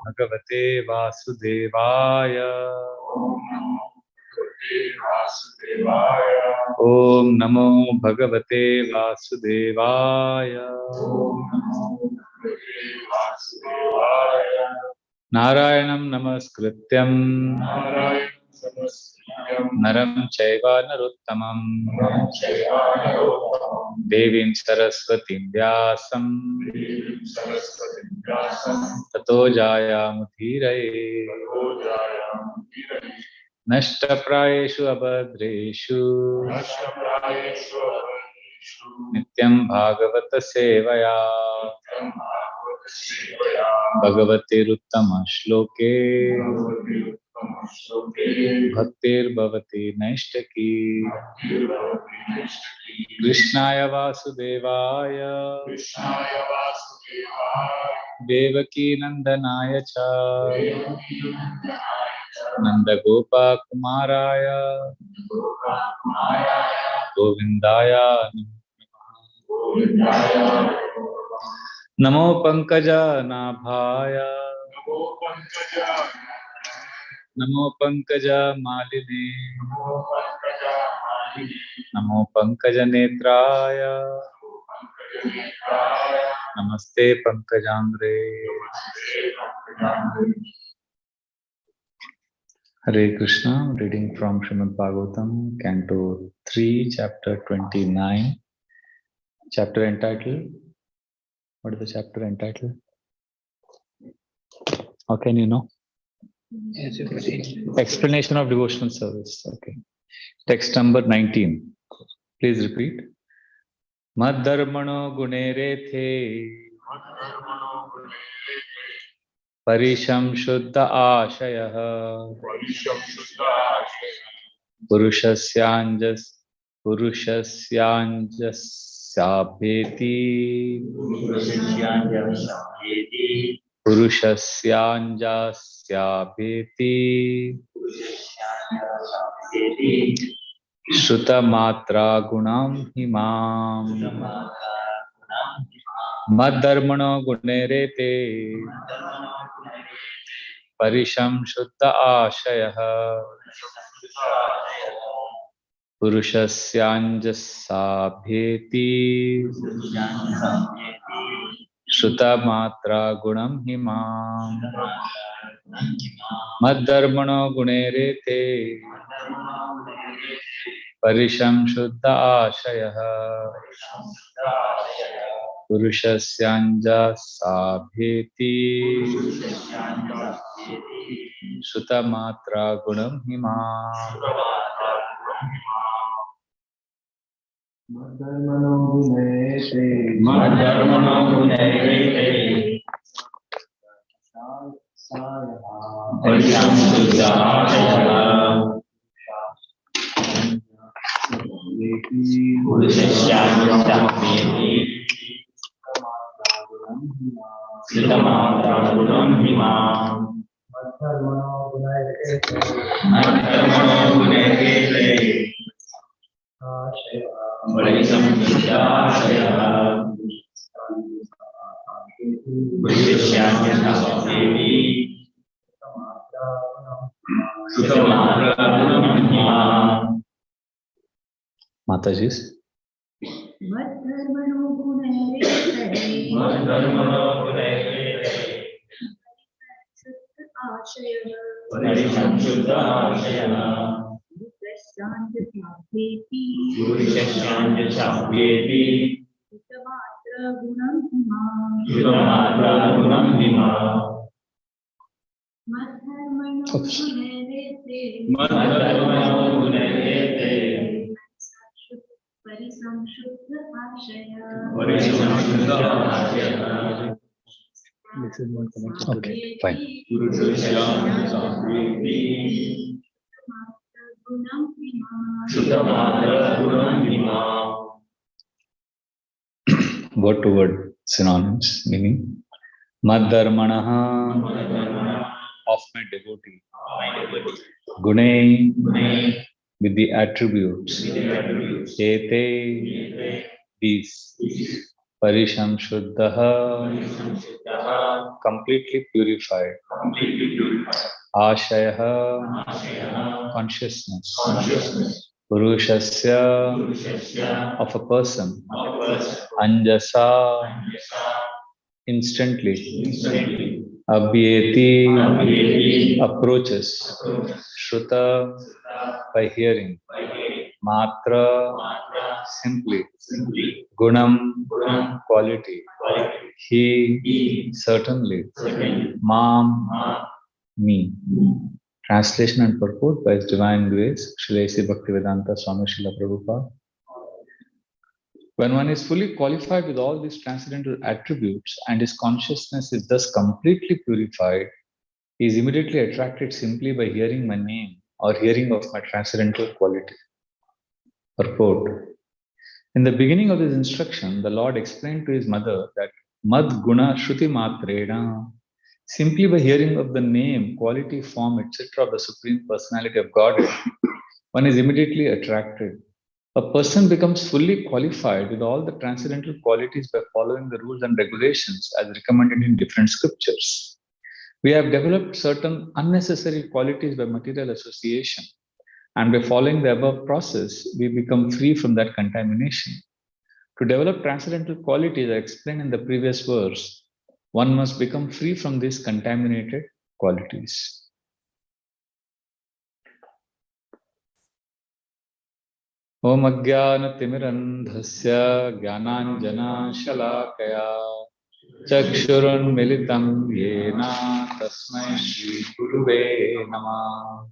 भगवते वासुदेवाय। ओम नमो भगवते वासुदेवाय। नारायणं नमस्कृत्यं नरं चैव नरोत्तमं देवीं सरस्वतीं व्यासं ततो जायामुदीरये। नष्टप्रायेषु अभद्रेषु नित्यं भागवत सेवया भगवतेरुत्तम श्लोके भक्तिर्भवति नैष्टकी। कृष्णाय वासुदेवाय देवकी नंदनाय च नंदगोपकुमाराय गोविंदाय नमो पंकजनाभाय नमो पंकजमालिने नमो पंकजनेत्राय नमस्ते पंकजांग्रे। Hare Krishna. Reading from Srimad Bhagavatam, Canto 3, Chapter 29. Chapter entitled. What is the chapter entitled? How can you know? Explanation of devotional service. Okay. Text number 19. Please repeat. Madharmano gunerethe parisham shuddha ashayah purushasyanjasyabheti Shruta matra gunam himam Madharmano gunerete Parisham shuddha ashayah Purushasyanjasabheti Shruta matra gunam himam Madharmano gunerete Parisham shuddha ashayah Purushasyanjasabheti Shruta matra gunam himam. Madharmano gunete Parisham shuddha ashayah Purushasyanjasabheti Shruta matra gunam himam. Madharmano gunete Parisham shuddha ashayah Purushasyanjasabheti Shruta matra gunam himam. Mataji's. Madharmano gunete Parisham shuddha ashayah Purushasyanjasabheti Shruta matra gunam himam. Madharmano gunete Parisham shuddha ashayah Okay, fine. Purushasyanjasabheti Shruta matra gunam himam. Word to word synonyms, meaning Madharmanaha, of my devotee, Gune, with the attributes, Ete, these, Parisham Shuddhaha, completely purified. Ashaya, consciousness. Purushasya, of a person. Anjasa, instantly. Abhyeti, approaches. Shruta, by hearing. Matra, simply. Gunam, quality. He, certainly. Mam, me. Translation and purport by His Divine Grace, Srila A.C. Bhaktivedanta Swami Srila Prabhupada. When one is fully qualified with all these transcendental attributes and his consciousness is thus completely purified, he is immediately attracted simply by hearing my name or hearing of my transcendental quality. Purport. In the beginning of this instruction, the Lord explained to his mother that Mad Guna Shruti Matrena, simply by hearing of the name, quality, form, etc. of the Supreme Personality of Godhead, one is immediately attracted. A person becomes fully qualified with all the transcendental qualities by following the rules and regulations as recommended in different scriptures. We have developed certain unnecessary qualities by material association, and by following the above process, we become free from that contamination. To develop transcendental qualities, I explained in the previous verse, one must become free from these contaminated qualities. Om Ajnana-timirandhasya Jnananjana-shalakaya Chakshurunmilitam Yena Tasmai Shri Guruve Namah.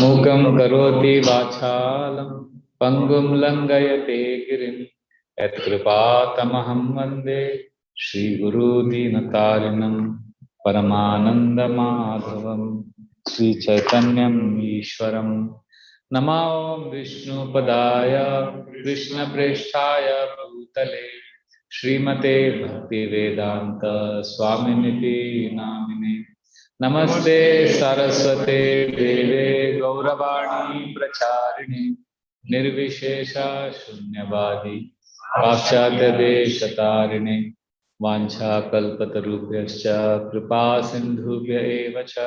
Mukam karoti vachalam Pangum langayate girim Yat kripatamaham vande Shri Guru Dinatarinam Paramananda Madhavam Sri Chaitanyam Ishwaram Namo Vishnu Padaya Krishna Presthaya Bhutale Srimate Bhakti Vedanta Swaminiti Namine Namaste Saraswate Deve Gauravani Pracharine Nirvishesha Shunyavadi Paschatya Deshatarine Vancha Kalpatarubhyascha Kripa Sindhubhya Evacha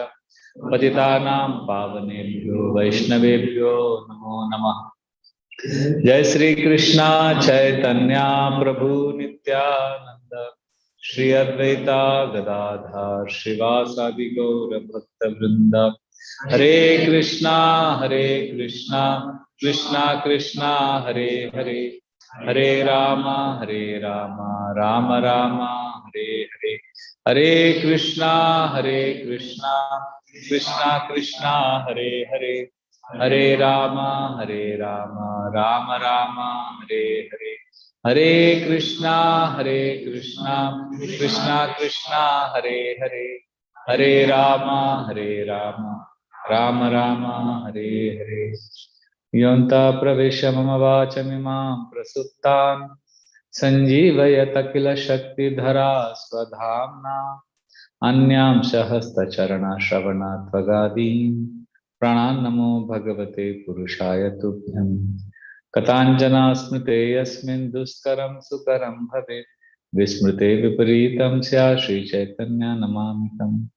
Patitanam Pavanebhyo Vaishnavebhyo Namo Namah. Jai Sri Krishna Chaitanya Prabhu Nityananda Shri Advaita Gadadhar Srivasadi Gaura Bhakta Vrinda Hare Krishna Krishna Krishna Hare Hare Hare Rama Rama Rama Hare Hare Hare Krishna Krishna Krishna Hare Hare Hare Rama Rama Rama Hare Hare Hare Krishna Krishna Krishna Hare Hare Hare Rama Rama Rama Hare Hare Yonta pravesha mama vachamimam prasuttan sanjeevayata kila shakti dhara swadhamna anyam shahasta charana shravana tvagadim prananamo bhagavate purushaya tubhyam katanjana smrite yasmin duskaram sukaram bhavet vismrite viparitam sya Shri Chaitanya namamitam.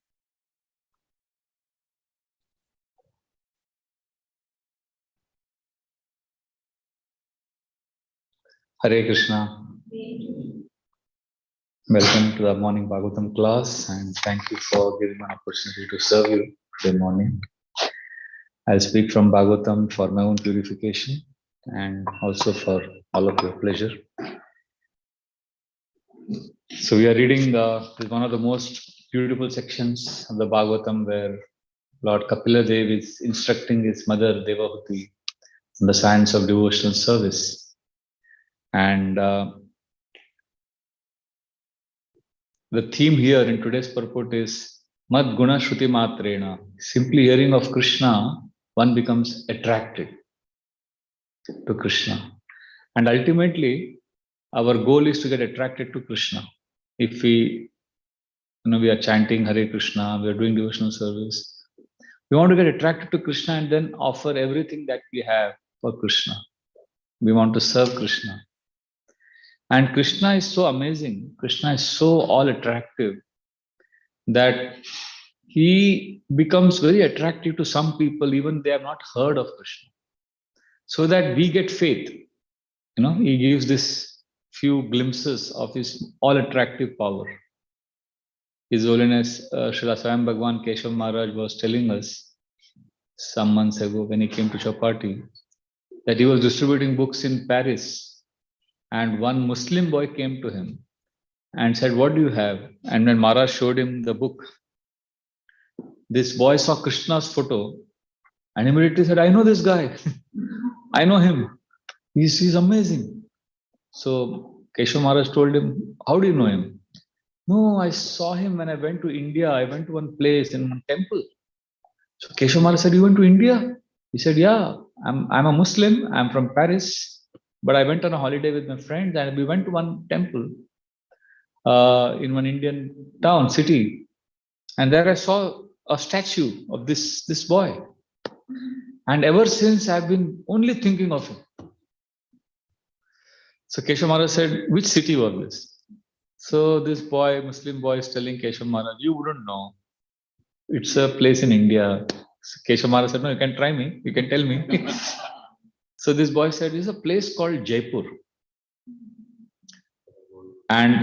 Hare Krishna. Welcome to the morning Bhagavatam class and thank you for giving me an opportunity to serve you today morning. I'll speak from Bhagavatam for my own purification and also for all of your pleasure. So we are reading one of the most beautiful sections of the Bhagavatam where Lord Kapila Dev is instructing his mother Devahuti on the science of devotional service. And the theme here in today's purport is Mad Guna Shruti Matrena. Simply hearing of Krishna, one becomes attracted to Krishna. And ultimately, our goal is to get attracted to Krishna. If we are chanting Hare Krishna, we are doing devotional service, we want to get attracted to Krishna and then offer everything that we have for Krishna. We want to serve Krishna. And Krishna is so amazing. Krishna is so all attractive that he becomes very attractive to some people, even they have not heard of Krishna. So that we get faith. He gives this few glimpses of his all attractive power. His Holiness Srila Swayam Bhagwan Keshav Maharaj was telling us some months ago when he came to Chapati that he was distributing books in Paris, and one Muslim boy came to him and said, "What do you have?" And when Maharaj showed him the book, this boy saw Krishna's photo and immediately said, "I know this guy. I know him. He's amazing." So Keshav Maharaj told him, "How do you know him?" "No, I saw him when I went to India. I went to one place in one temple." So Keshav Maharaj said, "You went to India?" He said, "Yeah, I'm a Muslim. I'm from Paris, but I went on a holiday with my friends and we went to one temple in one Indian town, city. And there I saw a statue of this boy. And ever since I've been only thinking of him." So Keshav Maharaj said, "Which city was this?" So this boy, Muslim boy, is telling Keshav Maharaj, "You wouldn't know. It's a place in India." So Keshav Maharaj said, "No, you can try me. You can tell me." So this boy said, "There's a place called Jaipur. And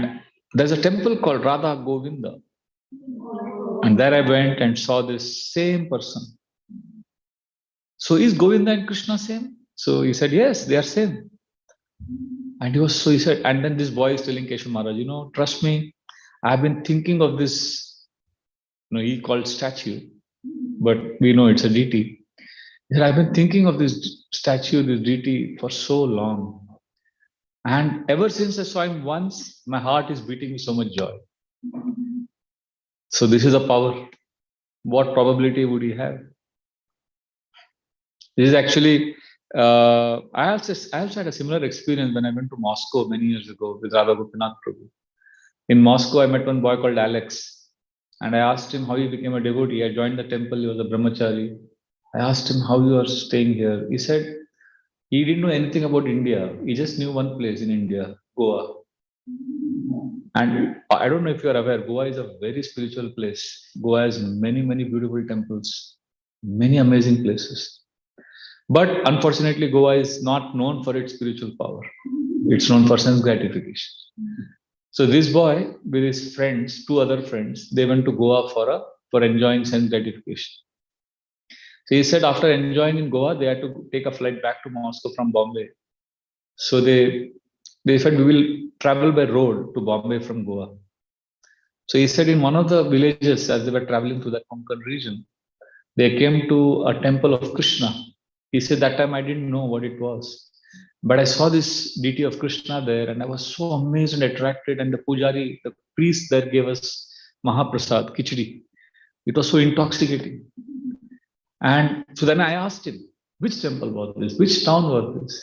there's a temple called Radha Govinda. And there I went and saw this same person. So is Govinda and Krishna same?" So he said, "Yes, they are same." And he said, and then this boy is telling Keshav Maharaj, "Trust me, I've been thinking of this," he called statue, but we know it's a deity. He said, "I've been thinking of this statue, this deity for so long. And ever since I saw him once, my heart is beating with so much joy." So this is a power. What probability would he have? This is actually, I also had a similar experience when I went to Moscow many years ago with Radha Gopinath Prabhu. In Moscow, I met one boy called Alex. And I asked him how he became a devotee. I joined the temple, he was a brahmachari. I asked him how you are staying here. He said he didn't know anything about India. He just knew one place in India, Goa. And I don't know if you are aware, Goa is a very spiritual place. Goa has many, many beautiful temples, many amazing places. But unfortunately, Goa is not known for its spiritual power. It's known for sense gratification. So this boy with his friends, two other friends, they went to Goa for enjoying sense gratification. So he said after enjoying in Goa, they had to take a flight back to Moscow from Bombay. So they said, "We will travel by road to Bombay from Goa." So he said in one of the villages, as they were traveling through the Konkan region, they came to a temple of Krishna. He said that time I didn't know what it was. But I saw this deity of Krishna there and I was so amazed and attracted. And the pujari, the priest there gave us Mahaprasad, Khichdi. It was so intoxicating. And so then I asked him, which temple was this? Which town was this?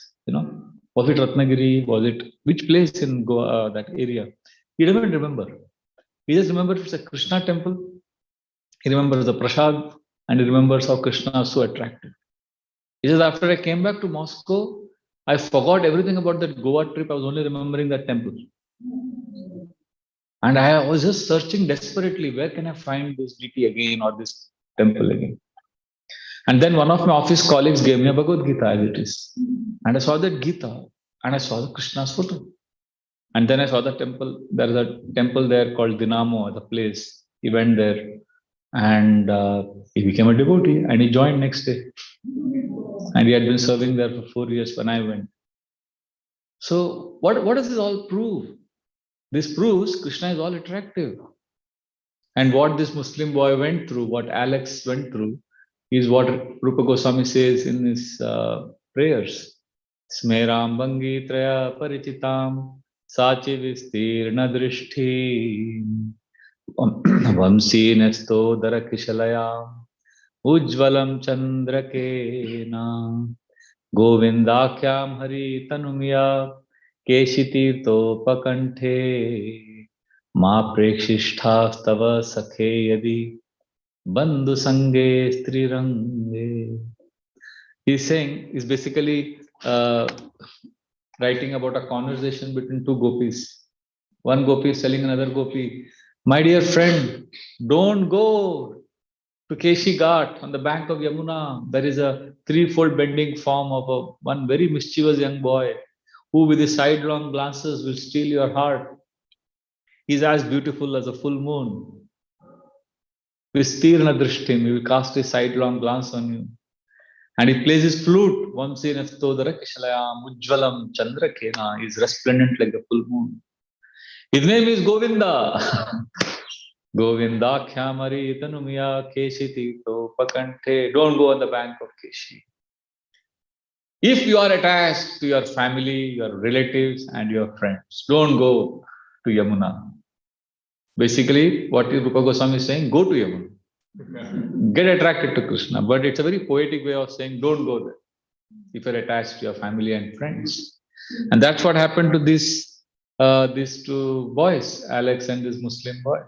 Was it Ratnagiri? Was it which place in Goa, that area? He doesn't remember. He just remembers it's a Krishna temple. He remembers the prasad and he remembers how Krishna is so attractive. He says, after I came back to Moscow, I forgot everything about that Goa trip. I was only remembering that temple. And I was just searching desperately, where can I find this deity again or this temple again? And then one of my office colleagues gave me a Bhagavad Gita as it is. And I saw that Gita and I saw the Krishna's photo. And then I saw the temple. There is a temple there called Dinamo, the place. He went there and he became a devotee and he joined next day. And he had been serving there for 4 years when I went. So what does this all prove? This proves Krishna is all attractive. And what this Muslim boy went through, what Alex went through, is what Rupa Goswami says in his prayers. Smeram Bangi Traya Parichitam Sachi Vistirna Drishti Vamsi Nesto Darakishalayam Ujvalam Chandrakena Govindakyam Hari Tanumya Keshitirtopakanthe Ma Prekshishthastava Sakhe Yadi Bandhu Sange Strirange. He's saying, is basically writing about a conversation between two gopis. One gopi is telling another gopi, my dear friend, don't go to Keshi Ghat on the bank of Yamuna. There is a threefold bending form of one very mischievous young boy who with his sidelong glances will steal your heart. He is as beautiful as a full moon. Vistirna drishtim, he will cast a sidelong glance on you. And he plays his flute. Vamsi naftodara kishalayam ujvalam chandra kena. He is resplendent like the full moon. His name is Govinda. Govinda khyamari tanumiya keshi to pakante. Don't go on the bank of Keshi. If you are attached to your family, your relatives, and your friends, don't go to Yamuna. Basically, what Rupa Goswami is saying, go to Yamuna. Get attracted to Krishna. But it's a very poetic way of saying, don't go there if you're attached to your family and friends. And that's what happened to these two boys, Alex and this Muslim boy.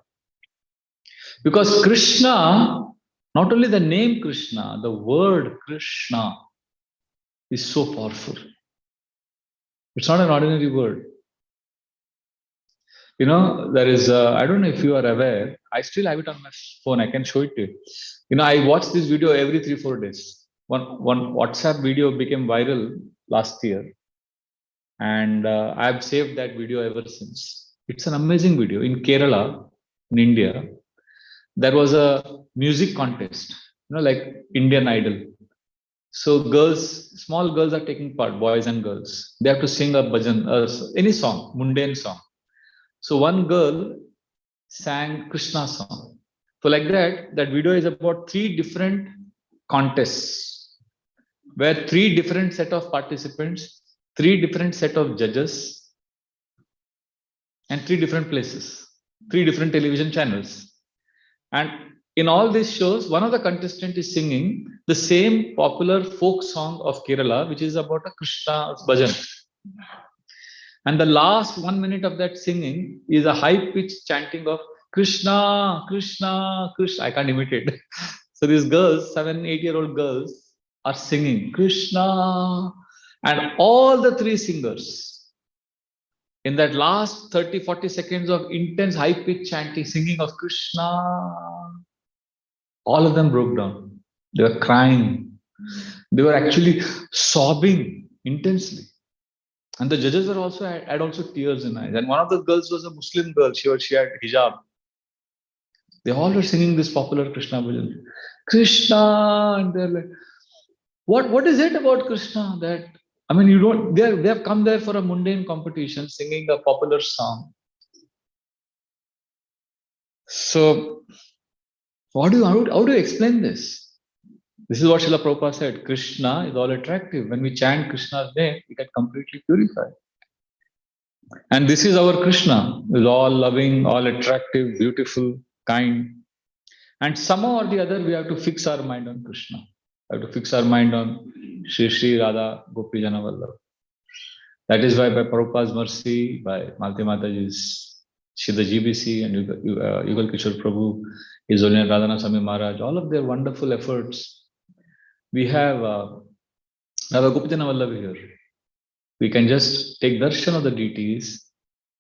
Because Krishna, not only the name Krishna, the word Krishna is so powerful. It's not an ordinary word. You know, there is, I don't know if you are aware, I still have it on my phone, I can show it to you. You know, I watch this video every 3-4 days. One WhatsApp video became viral last year. And I've saved that video ever since. It's an amazing video. In Kerala, in India, there was a music contest, you know, like Indian Idol. So girls, small girls are taking part, boys and girls. They have to sing a bhajan, any song, mundane song. So one girl sang Krishna song. So like that video is about 3 different contests, where 3 different set of participants, 3 different set of judges, and 3 different places, 3 different television channels. And in all these shows, one of the contestants is singing the same popular folk song of Kerala, which is about a Krishna's bhajan. And the last 1 minute of that singing is a high-pitched chanting of Krishna, Krishna, Krishna. I can't imitate. So these girls, 7-8-year-old girls, are singing Krishna. And all the 3 singers, in that last 30-40 seconds of intense high-pitched chanting, singing of Krishna, all of them broke down. They were crying. They were actually sobbing intensely. And the judges were also had also tears in eyes. And one of the girls was a Muslim girl. She had hijab. They all were singing this popular Krishna bhajan. Krishna, and they're like, what is it about Krishna that, I mean, you don't, they have come there for a mundane competition, singing a popular song. So, how do you explain this? This is what Srila Prabhupada said. Krishna is all attractive. When we chant Krishna's name, we get completely purified. And this is our Krishna. Is all loving, all attractive, beautiful, kind. And somehow or the other, we have to fix our mind on Krishna. We have to fix our mind on Shri Shri Radha Gopi Jana Vallabh. That is why by Prabhupada's mercy, by Malti Mataji's Siddha GBC and Yugal Kishore Prabhu, His Holiness Radhana Swami Maharaj, all of their wonderful efforts, we have Radha Gopi Jana Vallabh here. We can just take darshan of the deities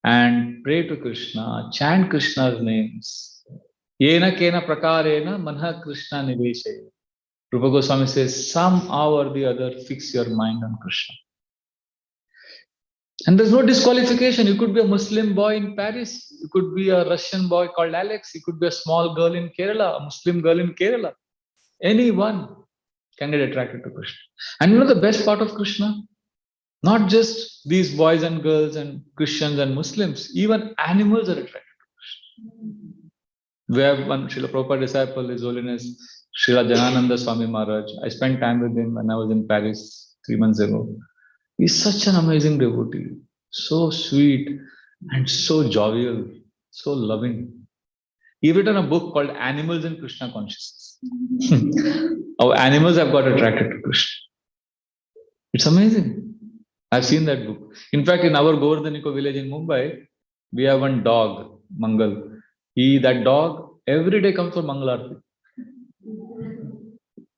and pray to Krishna, chant Krishna's names. Yena kena prakarena manha Krishna niveshe. Rupa Goswami says, somehow or the other, fix your mind on Krishna. And there's no disqualification. You could be a Muslim boy in Paris. You could be a Russian boy called Alex. You could be a small girl in Kerala, a Muslim girl in Kerala. Anyone can get attracted to Krishna. And you know the best part of Krishna? Not just these boys and girls and Christians and Muslims, even animals are attracted to Krishna. We have one Srila Prabhupada disciple, His Holiness Srila Janananda Swami Maharaj. I spent time with him when I was in Paris 3 months ago. He's such an amazing devotee, so sweet and so jovial, so loving. He written a book called Animals in Krishna Consciousness. How animals have got attracted to Krishna. It's amazing. I've seen that book. In fact, in our Govardhaniko village in Mumbai, we have one dog, Mangal. That dog every day comes for Mangalarti.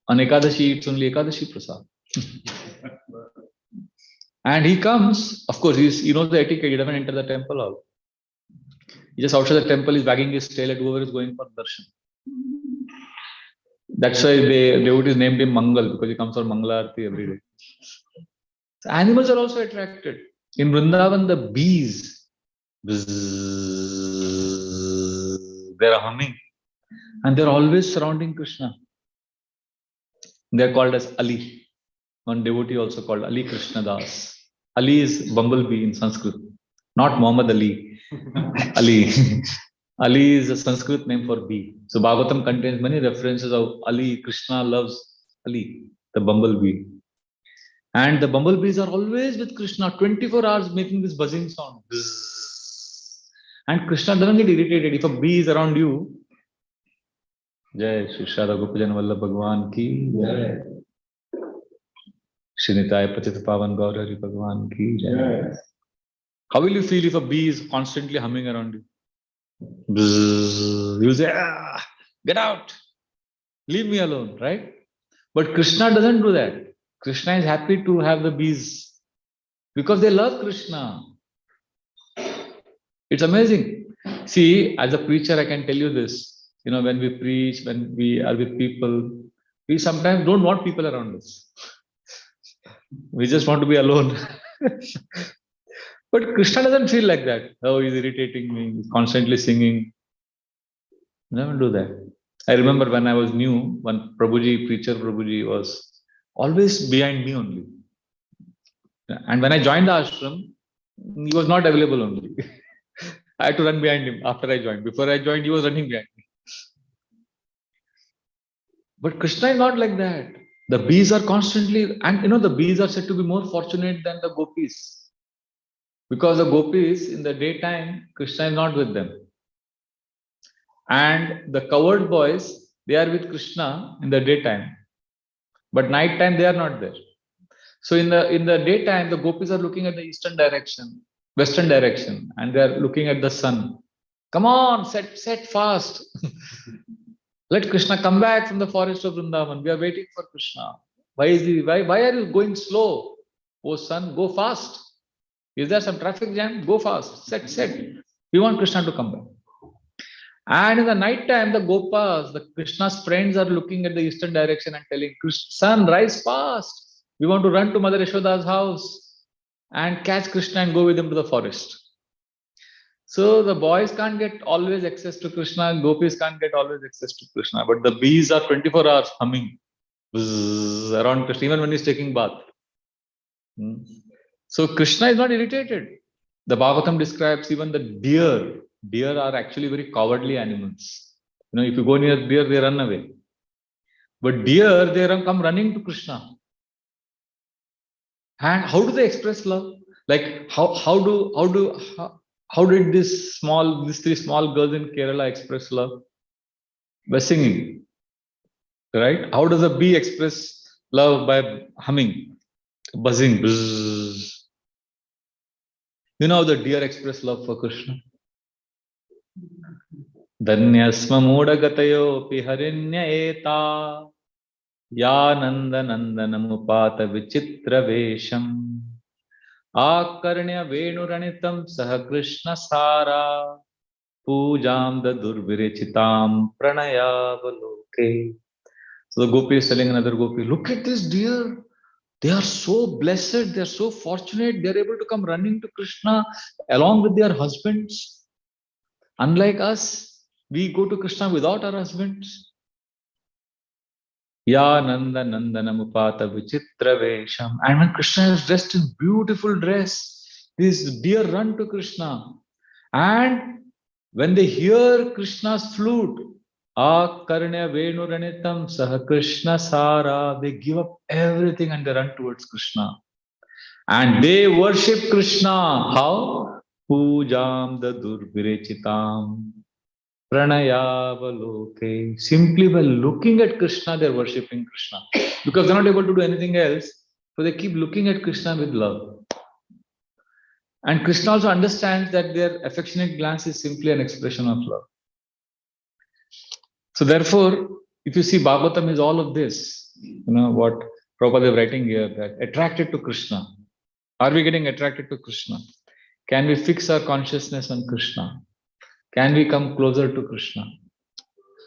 On Ekadashi, eats only Ekadashi Prasad. And he comes, of course, he knows the etiquette, he doesn't enter the temple hall. He just outside the temple is wagging his tail at whoever is going for darshan. That's why devotees named him Mangal, because he comes for Mangalarti every day. So animals are also attracted. In Vrindavan, the bees, they're humming, and they're always surrounding Krishna. They're called as Ali. One devotee also called Ali Krishna Das. Ali is bumblebee in Sanskrit, not Muhammad Ali. Ali. Ali is a Sanskrit name for bee. So Bhagavatam contains many references of Ali. Krishna loves Ali, the bumblebee. And the bumblebees are always with Krishna, 24 hours making this buzzing sound. And Krishna doesn't get irritated. If a bee is around you, Jai Shri Shada Gopajan Vallabh Bhagwan ki Jai. Srinitaya Patita Pavan Gaurari Bhagwan ki Jai. How will you feel if a bee is constantly humming around you? You say, get out, leave me alone, right? But Krishna doesn't do that. Krishna is happy to have the bees because they love Krishna. It's amazing. See, as a preacher, I can tell you this. When we preach, when we are with people, we sometimes don't want people around us. We just want to be alone. But Krishna doesn't feel like that. Oh, he's irritating me. He's constantly singing. Never do that. I remember when I was new, one preacher Prabhuji was always behind me only. And when I joined the ashram, he was not available only. I had to run behind him after I joined. Before I joined, he was running behind me. But Krishna is not like that. The bees are constantly, and the bees are said to be more fortunate than the gopis. Because the gopis, in the daytime, Krishna is not with them. And the cowherd boys, they are with Krishna in the daytime. But night time, they are not there. So in the daytime, the gopis are looking at the eastern direction, western direction, and they are looking at the sun. Come on, set fast. Let Krishna come back from the forest of Vrindavan. We are waiting for Krishna. Why are you going slow? Oh sun, go fast. Is there some traffic jam? Go fast. Set. We want Krishna to come back. And in the night time, the Gopas, the Krishna's friends are looking at the eastern direction and telling, Son, rise fast. We want to run to Mother Yashoda's house and catch Krishna and go with him to the forest. So the boys can't get always access to Krishna, gopis can't get always access to Krishna, but the bees are 24 hours humming around Krishna, even when he's taking bath. So Krishna is not irritated. The Bhagavatam describes even the deer. Deer are actually very cowardly animals. If you go near deer, they run away. But deer, they come running to Krishna. And how do they express love? Like how did these three small girls in Kerala express love? By singing, right? How does a bee express love? By humming, buzzing. Buzz. You know how the deer express love for Krishna? Danyasma mudagatayo piharinya eta ya nanda nandanamupata vichitra vesham akarnya venuranitam saha Krishna sara pujam dadurvirechitam pranayavaloke. So the gopi is telling another gopi, look at this deer. They are so blessed. They are so fortunate. They are able to come running to Krishna along with their husbands. Unlike us, we go to Krishna without our husbands. Ya nanda nandanamupata vichitra vesham. And when Krishna is dressed in beautiful dress, these deer run to Krishna. And when they hear Krishna's flute, Akarnya venuranitam saha Krishna sara, they give up everything and they run towards Krishna. And they worship Krishna. How? Pujam dadurvirechitam pranayavaloke. Simply by looking at Krishna, they're worshipping Krishna. Because they're not able to do anything else, so they keep looking at Krishna with love. And Krishna also understands that their affectionate glance is simply an expression of love. So therefore, if you see Bhagavatam is all of this, what Prabhupada is writing here, that attracted to Krishna. Are we getting attracted to Krishna? Can we fix our consciousness on Krishna? Can we come closer to Krishna?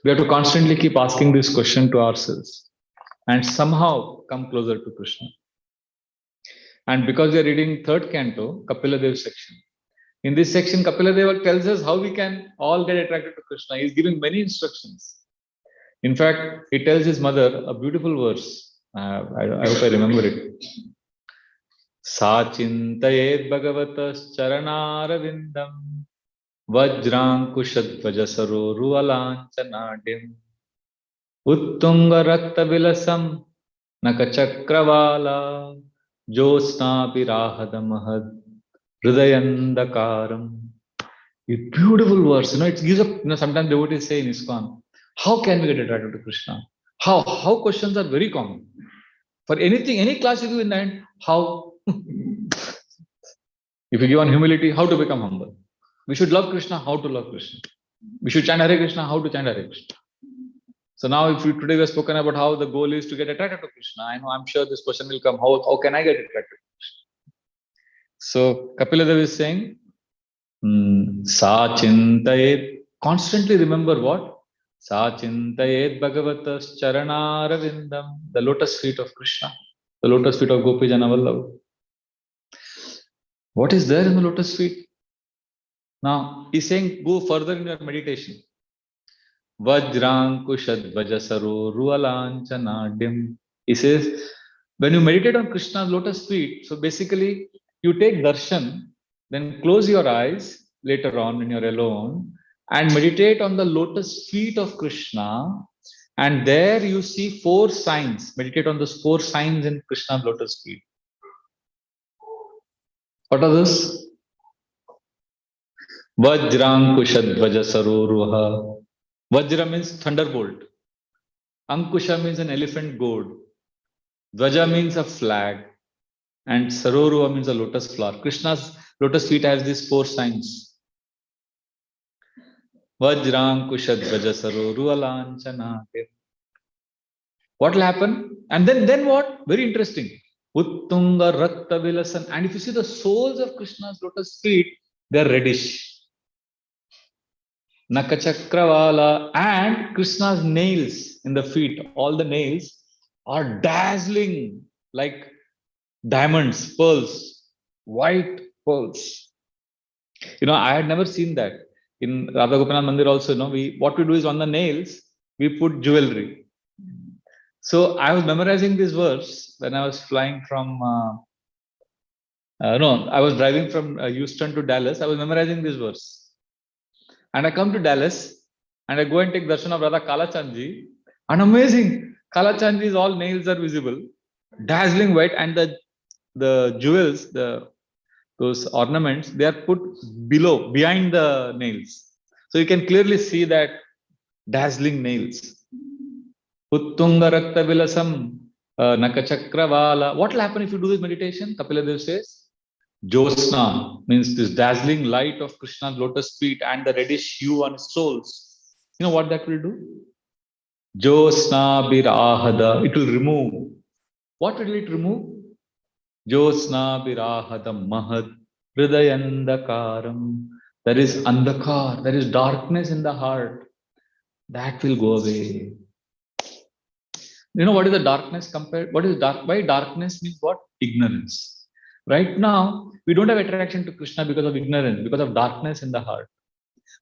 We have to constantly keep asking this question to ourselves and somehow come closer to Krishna. And because we are reading third canto, Kapila Dev section. In this section, Kapila Deva tells us how we can all get attracted to Krishna. He is giving many instructions. In fact, he tells his mother a beautiful verse. I hope I remember it. Sachintayet Bhagavatas Charanarvindam Vajrankushadvaja Saroru Alancanadim Uttunga Rakta Vilasam Nakachakravala Josna Pirahadamahad Hridayandakaram. A beautiful verse. It gives up. Sometimes devotees say in ISKCON, how can we get attracted to Krishna? How questions are very common. For anything, any class you do in the end, how? If you give on humility, how to become humble? We should love Krishna, how to love Krishna? We should chant Hare Krishna, how to chant Hare Krishna? So now, today we have spoken about how the goal is to get attracted to Krishna. I'm sure this question will come. How can I get attracted to Krishna? So Kapila Dev is saying, Sa Chintayet. Constantly remember what? Sa Chintayet Bhagavatas Charanarvindam. The lotus feet of Krishna. The lotus feet of Gopi Jana Vallabha. What is there in the lotus feet? Now, he's saying, go further in your meditation. Vajrankushadvaja Saroru Alancanadim. He says, when you meditate on Krishna's lotus feet, so basically, you take darshan, then close your eyes later on when you're alone and meditate on the lotus feet of Krishna. And there you see 4 signs. Meditate on those 4 signs in Krishna's lotus feet. What are those? Vajrankushadvaja Saroruha. Vajra means thunderbolt. Ankusha means an elephant goad. Dvaja means a flag. And Saroruha means a lotus flower. Krishna's lotus feet has these 4 signs. Vajrankushadvaja Saroruha Lanchana. What will happen? And then what? Very interesting. Uttunga Rakta Vilasan. And if you see the soles of Krishna's lotus feet, they are reddish. Nakachakravala. And Krishna's nails in the feet, all the nails are dazzling like diamonds, pearls, white pearls. I had never seen that. In Radha Gopinath Mandir also, what we do is on the nails, we put jewelry. So I was memorizing this verse when I was flying from, I was driving from Houston to Dallas. I was memorizing this verse. And I come to Dallas and I go and take darshan of Radha Kalachandji. And amazing, Kalachandji's all nails are visible, dazzling white, and the jewels, those ornaments, they are put behind the nails. So you can clearly see that dazzling nails. Uttunga Rakta Vilasam Nakachakravala. What will happen if you do this meditation? Kapila Dev says, Josna means this dazzling light of Krishna's lotus feet and the reddish hue on his soles. You know what that will do? Josna Birahada. It will remove. What will it remove? Josna Birahada Mahad Hridayandakaram. There is andakar, there is darkness in the heart. That will go away. What is the darkness compared? What is dark? Why darkness means what? Ignorance. Right now, we don't have attraction to Krishna because of ignorance, because of darkness in the heart.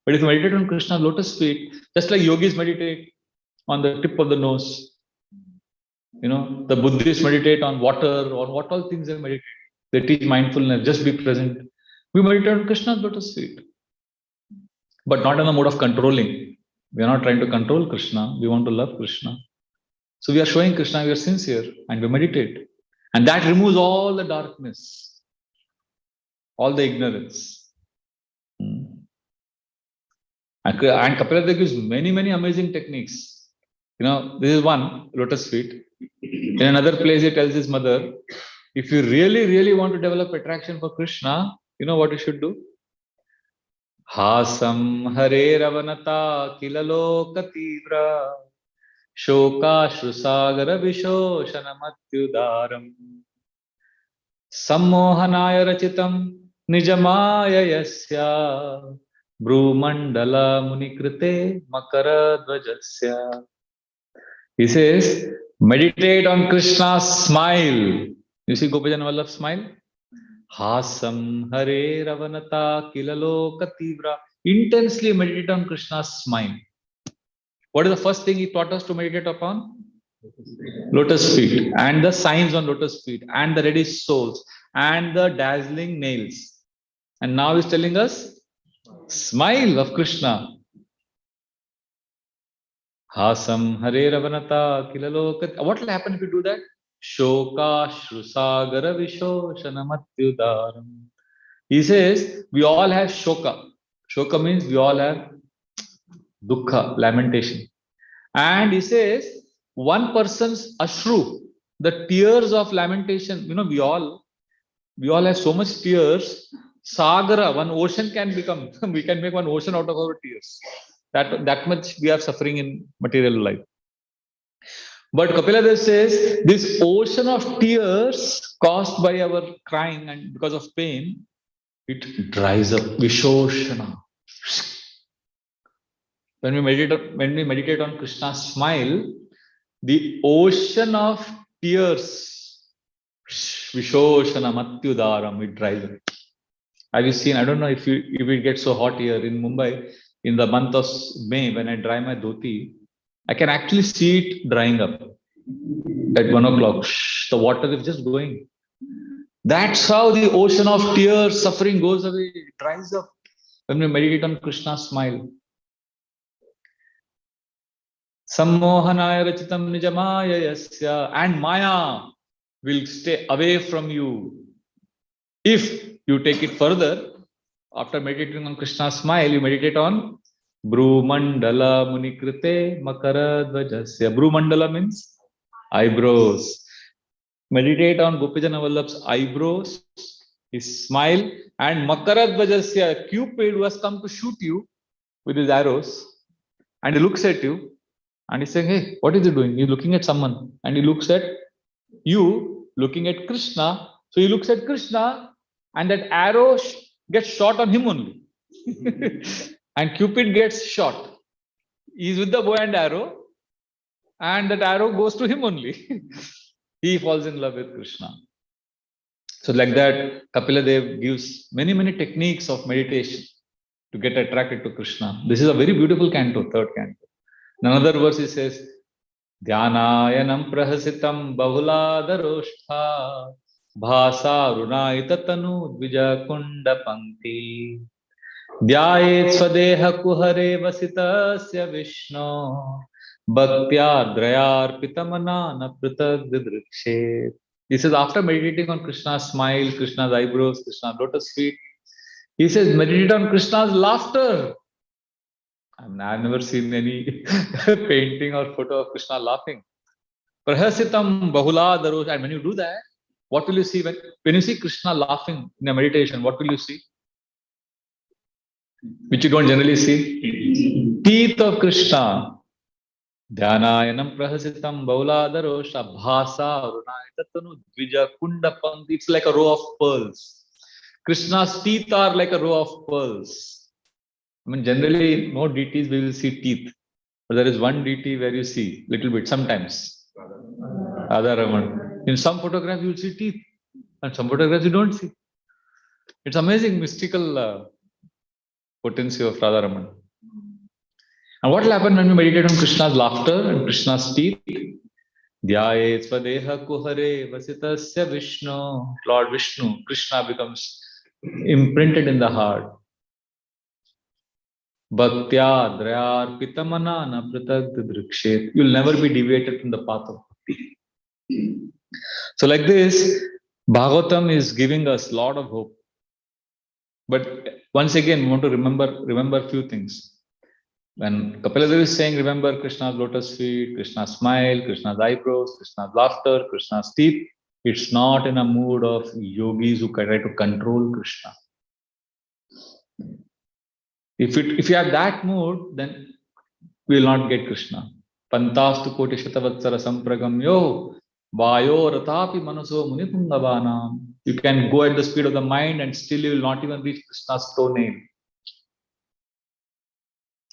But if you meditate on Krishna's lotus feet, just like yogis meditate on the tip of the nose, the Buddhists meditate on water, or what all things they meditate. They teach mindfulness, just be present. We meditate on Krishna's lotus feet, but not in the mode of controlling. We are not trying to control Krishna. We want to love Krishna. So we are showing Krishna we are sincere and we meditate. And that removes all the darkness, all the ignorance. And Kapila Dev gives many, many amazing techniques. This is one, lotus feet. In another place, he tells his mother, if you really, really want to develop attraction for Krishna, you know what you should do? Hasam Hare Ravanata Kilaloka Shoka Shrusagara Vishoshana Matyudaram Sammohanaya rachitam nijamaya yasya Brumandala Munikrite Makara Dvajasya. He says, meditate on Krishna's smile. You see Gopajan Vallabh's smile? Hasam Hare Ravanata Kilaloka Tivra. Intensely meditate on Krishna's smile. What is the first thing he taught us to meditate upon? Lotus feet, and the signs on lotus feet, and the reddish soles, and the dazzling nails. And now he's telling us, smile of Krishna. Hasam Hare Ravanata Kilaloka. What will happen if you do that? Shoka Shrusagara Vishoshanamatyudaram. He says, we all have shoka. Shoka means we all have dukkha, lamentation. And he says, one person's ashru, the tears of lamentation, we all have so much tears. Sagara, one ocean can become, we can make one ocean out of our tears. That much we are suffering in material life. But Kapila Dev says, this ocean of tears caused by our crying and because of pain, it dries up. Vishoshana. When we meditate on Krishna's smile, the ocean of tears, Vishoshana Matyudaram, it dries up. Have you seen? I don't know if it gets so hot here in Mumbai in the month of May when I dry my dhoti, I can actually see it drying up at 1 o'clock. The water is just going. That's how the ocean of tears, suffering goes away. It dries up when we meditate on Krishna's smile. Sammohanaya rachitam nijamaya yasya, and Maya will stay away from you. If you take it further, after meditating on Krishna's smile, you meditate on Brumandala Munikrite Makara Dvajasya. Brumandala means eyebrows. Meditate on Gopijana Vallabh's eyebrows, his smile, and Makara Dvajasya, Cupid who has come to shoot you with his arrows, and he looks at you and he's saying, hey, what is he doing? He's looking at someone, and he looks at you looking at Krishna. So he looks at Krishna, and that arrow gets shot on him only. And Cupid gets shot. He's with the bow and arrow, and that arrow goes to him only. He falls in love with Krishna. So like that, Kapila Dev gives many, many techniques of meditation to get attracted to Krishna. This is a very beautiful canto, third canto. In another verse he says, Dhyanayanam prahasitam bahuladaroštha bhasa runaitatanu dvija kunda pankti Dhyayet swadeha kuhare vasitasya Vishno bhaktya drayarpitamana napritag didrikshet. He says, after meditating on Krishna's smile, Krishna's eyebrows, Krishna's lotus feet, he says, meditate on Krishna's laughter. I've never seen any painting or photo of Krishna laughing. Prahasitam bahuladarosh. And when you do that, what will you see? When you see Krishna laughing in a meditation, what will you see? Which you don't generally see? Teeth of Krishna. Dhyanayanam prahasitam bahuladarosha bhasa runaitatanu dvija kunda pankti. It's like a row of pearls. Krishna's teeth are like a row of pearls. I mean, generally, no deities we will see teeth. But there is one deity where you see little bit sometimes. Radharaman. In some photographs you will see teeth, and some photographs you don't see. It's amazing mystical potency of Radharaman. And what will happen when we meditate on Krishna's laughter and Krishna's teeth? Dhyaye swadeha kuhare vasitasya Vishnu. Lord Vishnu, Krishna becomes imprinted in the heart. Bhaktya drayar pitamana napritag didrikshet. You'll never be deviated from the path of bhakti. So like this, Bhagavatam is giving us a lot of hope. But once again, we want to remember a few things. When Kapila Dev is saying, remember Krishna's lotus feet, Krishna's smile, Krishna's eyebrows, Krishna's laughter, Krishna's teeth, it's not in a mood of yogis who try to control Krishna. If you have that mood, then we will not get Krishna. Pantastu koti shatavatsara sampragamyo vayo ratapi manaso munipungavaanam. You can go at the speed of the mind and still you will not even reach Krishna's toenail.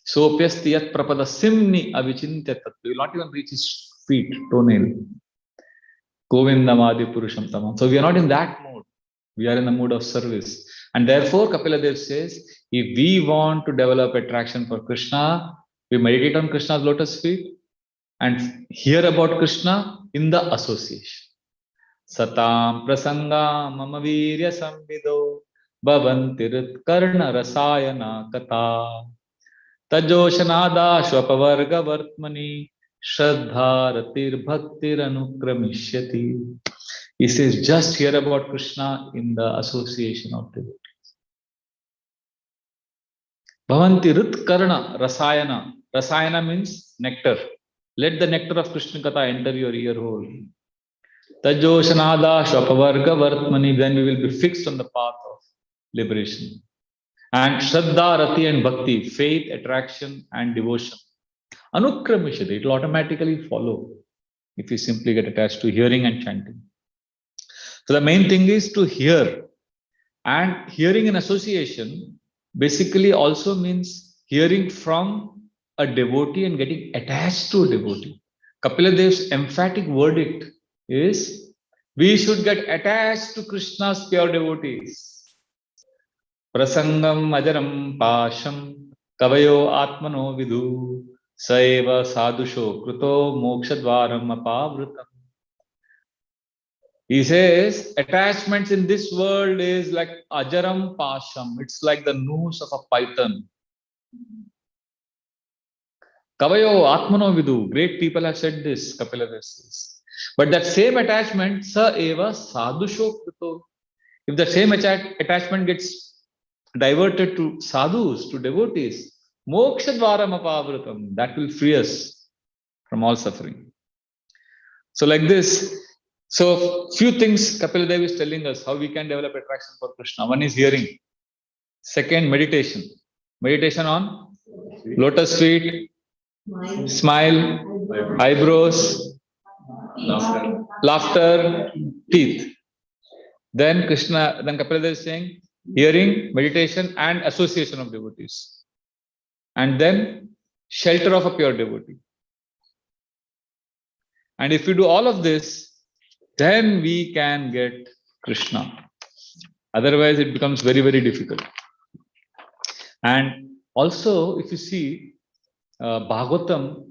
Sopyastiyat prapada simni avichintya tattva. You will not even reach his feet, toenail. Govindamadi purusham tamam. So we are not in that mood. We are in the mood of service. And therefore, Kapila Dev says, if we want to develop attraction for Krishna, we meditate on Krishna's lotus feet and hear about Krishna in the association. Satam prasanga mama virya samvido bhavantirit karna rasayana kata tajoshanada shvapavarga vartmani shraddharatir bhaktir anukramishyati. He says, just hear about Krishna in the association of devotees. Bhavanti rit karna rasayana. Rasayana means nectar. Let the nectar of Krishna Katha enter your ear hole. Tajoshanada shvapavarga vartmani. Then we will be fixed on the path of liberation. And Shraddha, Rati and Bhakti, faith, attraction and devotion. Anukramishati, it will automatically follow if you simply get attached to hearing and chanting. So the main thing is to hear. And hearing in association basically also means hearing from a devotee and getting attached to a devotee. Kapila Dev's emphatic verdict is, we should get attached to Krishna's pure devotees. Prasangam ajaram pasham kavayo atmano vidu saeva sadhusho kruto mokshadvaram apavrutam. He says, attachments in this world is like ajaram pasham. It's like the noose of a python. Kavayo atmano vidu. Great people have said this, Kapila Dev says. But that same attachment, sa eva sadhusho kruto. If the same attachment gets diverted to sadhus, to devotees, mokshadvaram apavrutam. That will free us from all suffering. So like this, so few things Kapila Dev is telling us how we can develop attraction for Krishna. One is hearing. Second, meditation. Meditation on lotus feet, smile, eyebrows, laughter, teeth. Then Kapila Dev is saying hearing, meditation and association of devotees. And then shelter of a pure devotee. And if we do all of this, then we can get Krishna. Otherwise, it becomes very, very difficult. And also, if you see, Bhagavatam,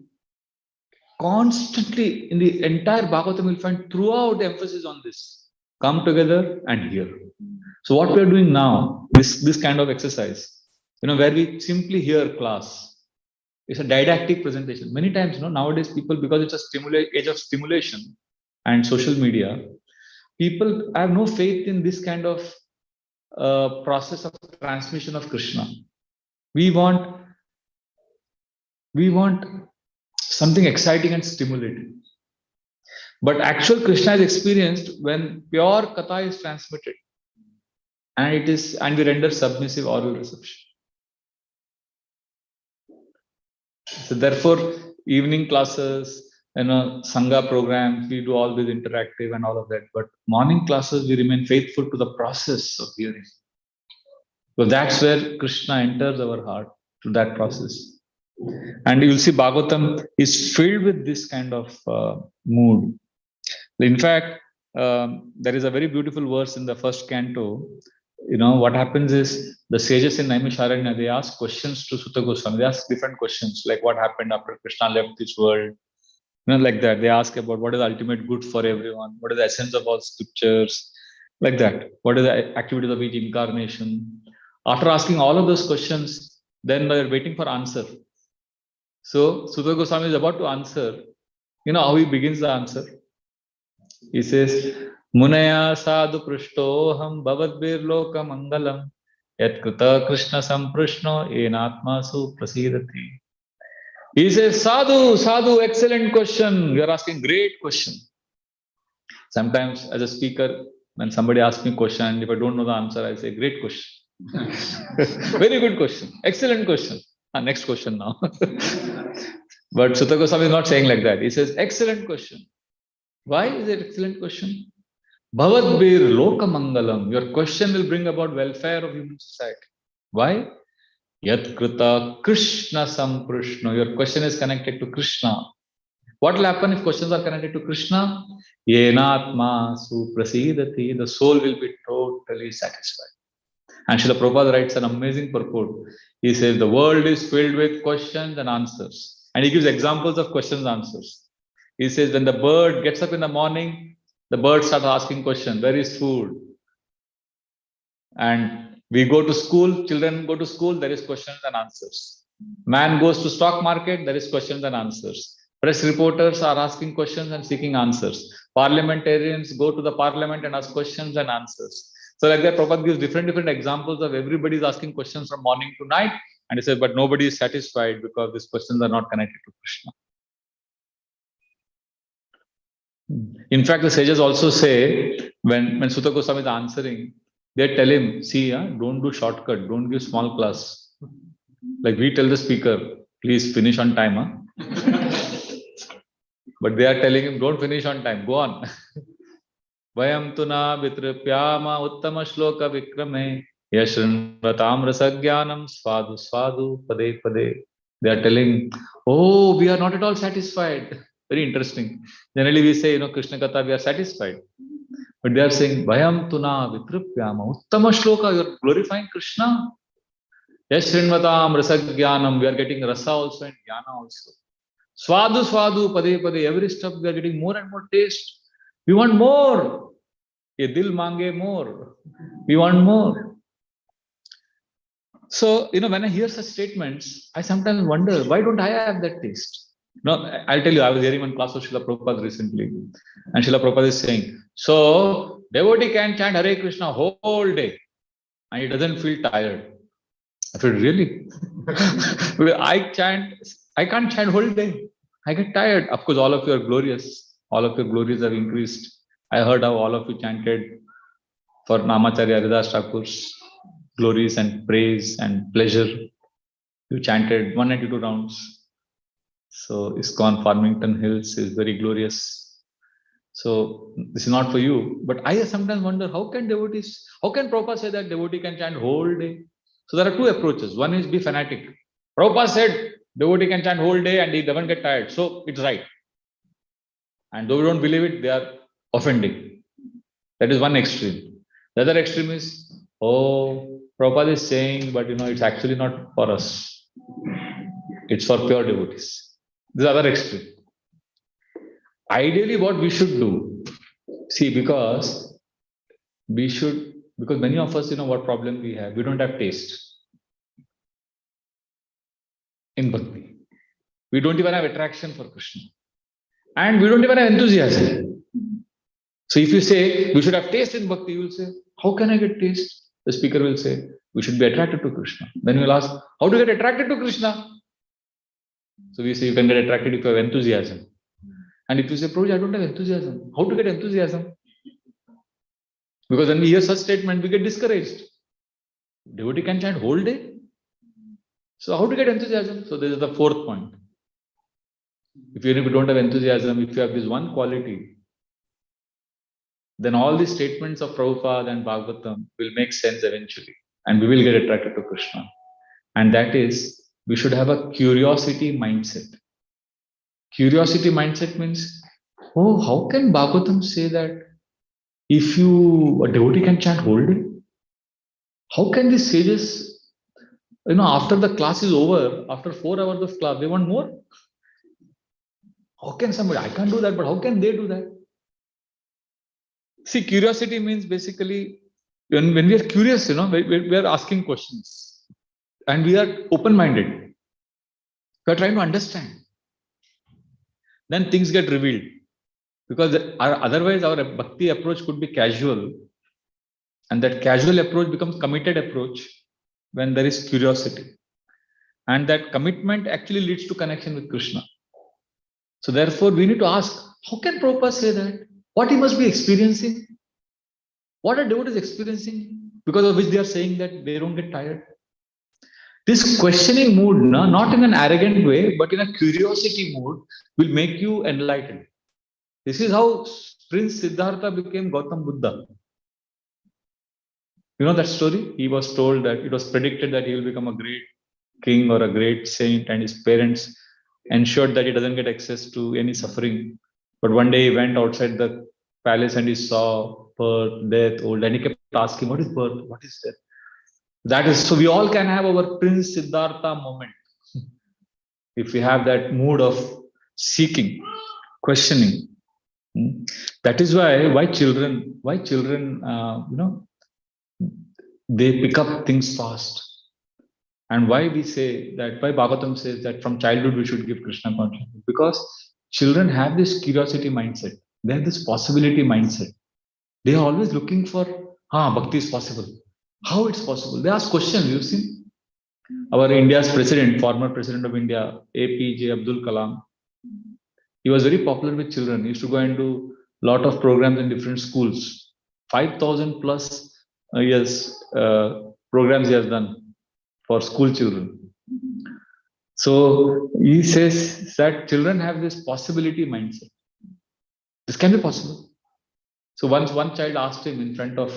constantly in the entire Bhagavatam, you'll find throughout the emphasis on this. Come together and hear. So what we are doing now, this kind of exercise, where we simply hear class, it's a didactic presentation. Many times, nowadays people, because it's a age of stimulation and social media, people have no faith in this kind of process of transmission of Krishna. We want something exciting and stimulating. But actual Krishna is experienced when pure Katha is transmitted, and we render submissive oral reception. So therefore, evening classes, Sangha programs, we do all this interactive and all of that. But morning classes, we remain faithful to the process of hearing. So that's where Krishna enters our heart, to that process. And you will see Bhagavatam is filled with this kind of mood. In fact, there is a very beautiful verse in the first canto. What happens is the sages in Naimisharanya, they ask questions to Sutta Goswami. They ask different questions, like what happened after Krishna left this world. Like that. They ask about what is the ultimate good for everyone, what is the essence of all scriptures, like that. What is the activities of each incarnation? After asking all of those questions, then they are waiting for answer. So Sutta Goswami is about to answer. How he begins the answer? He says, Munaya sadhu prishtoham bhavadbir loka mangalam yat krita Krishna samprishno enatmasu prasidati. He says, sadhu, excellent question. You are asking great question. Sometimes as a speaker, when somebody asks me a question, and if I don't know the answer, I say, great question. Very good question. Excellent question. Next question now. But Sutta Goswami is not saying like that. He says, excellent question. Why is it excellent question? Bhavadbir Lokamangalam. Your question will bring about welfare of human society. Why? Yat Krita Krishna Samprishna. Your question is connected to Krishna. What will happen if questions are connected to Krishna? Yenatma Suprasidati. The soul will be totally satisfied. And Srila Prabhupada writes an amazing purport. He says the world is filled with questions and answers. And he gives examples of questions and answers. He says when the bird gets up in the morning, the bird starts asking questions. Where is food? And we go to school, children go to school, there is questions and answers. Man goes to stock market, there is questions and answers. Press reporters are asking questions and seeking answers. Parliamentarians go to the parliament and ask questions and answers. So like that, Prabhupada gives different examples of everybody is asking questions from morning to night. And he says, but nobody is satisfied because these questions are not connected to Krishna. In fact, the sages also say, when Sutta Goswami is answering, they tell him, see, don't do shortcut, don't give small class. Like we tell the speaker, please finish on time. But they are telling him, don't finish on time, go on. Vayam tuna vitripyama uttama shloka vikrame yashrinvatam rasagyanam svadu svadu pade pade. They are telling, oh, we are not at all satisfied. Very interesting. Generally we say, Krishna Katha, we are satisfied. But they are saying, Vayam tuna vitripyama uttama shloka, you are glorifying Krishna. Yashrinvatam rasagyanam, we are getting rasa also and jnana also. Swadu swadu pade pade, every step we are getting more and more taste. We want more. Ye dil mange more. We want more. So, when I hear such statements, I sometimes wonder, why don't I have that taste? I'll tell you, I was hearing one class of Srila Prabhupada recently. And Srila Prabhupada is saying, so, devotee can chant Hare Krishna whole day. And he doesn't feel tired. I feel, really? I can't chant whole day. I get tired. Of course, all of you are glorious. All of your glories have increased. I heard how all of you chanted for Namacharya Haridas Thakur's glories and praise and pleasure. You chanted 192 rounds. So ISKCON Farmington Hills is very glorious. So this is not for you. But I sometimes wonder, how can Prabhupada say that devotee can chant whole day? So there are two approaches. One is be fanatic. Prabhupada said devotee can chant whole day and he doesn't get tired. So it's right. And though we don't believe it, they are offending. That is one extreme. The other extreme is, oh, Prabhupada is saying, but it's actually not for us. It's for pure devotees. This is the other extreme. Ideally, what we should do, see, because many of us, what problem we have? We don't have taste in bhakti. We don't even have attraction for Krishna. And we don't even have enthusiasm. So if you say, we should have taste in bhakti, you will say, how can I get taste? The speaker will say, we should be attracted to Krishna. Then you will ask, how to get attracted to Krishna? So we say, you can get attracted if you have enthusiasm. And if you say, Prabhuji, I don't have enthusiasm. How to get enthusiasm? Because when we hear such statement, we get discouraged. Devotee can chant whole day. So how to get enthusiasm? So this is the fourth point. If you don't have enthusiasm, if you have this one quality, then all these statements of Prabhupada and Bhagavatam will make sense eventually. And we will get attracted to Krishna. And that is, we should have a curiosity mindset. Curiosity mindset means, oh, how can Bhagavatam say that if a devotee can chant whole day? How can these sages, after the class is over, after 4 hours of class, they want more? How can somebody, I can't do that, but how can they do that? See, curiosity means basically, when we are curious, we are asking questions and we are open-minded. We are trying to understand. Then things get revealed. Because otherwise our bhakti approach could be casual. And that casual approach becomes committed approach when there is curiosity. And that commitment actually leads to connection with Krishna. So therefore, we need to ask, how can Prabhupada say that? What he must be experiencing? What are devotees experiencing? Because of which they are saying that they don't get tired. This questioning mood, not in an arrogant way, but in a curiosity mood, will make you enlightened. This is how Prince Siddhartha became Gautam Buddha. You know that story? He was told that it was predicted that he will become a great king or a great saint, and his parents ensured that he doesn't get access to any suffering. But one day he went outside the palace and he saw birth, death, old, and he kept asking, "What is birth? What is death?" That is so we all can have our Prince Siddhartha moment if we have that mood of seeking, questioning. That is why children they pick up things fast. And why we say that, why Bhagavatam says that from childhood we should give Krishna consciousness, because children have this curiosity mindset. They have this possibility mindset. They are always looking for, bhakti is possible. How it's possible? They ask questions. You've seen our India's president, former president of India, APJ Abdul Kalam. He was very popular with children. He used to go and do a lot of programs in different schools. 5,000 plus programs he has done for school children. So he says that children have this possibility mindset. This can be possible. So once one child asked him in front of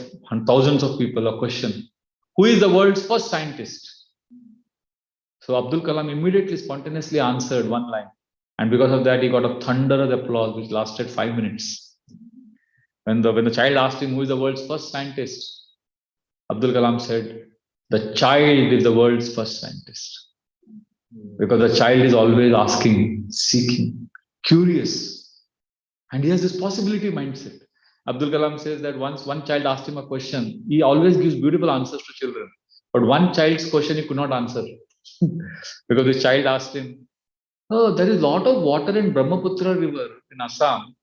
thousands of people a question, who is the world's first scientist? So Abdul Kalam immediately spontaneously answered one line. And because of that, he got a thunderous applause, which lasted 5 minutes. When the child asked him who is the world's first scientist, Abdul Kalam said, the child is the world's first scientist. Because the child is always asking, seeking, curious. And he has this possibility mindset. Abdul Kalam says that once one child asked him a question, he always gives beautiful answers to children. But one child's question he could not answer. Because the child asked him, oh, there is a lot of water in Brahmaputra river in Assam,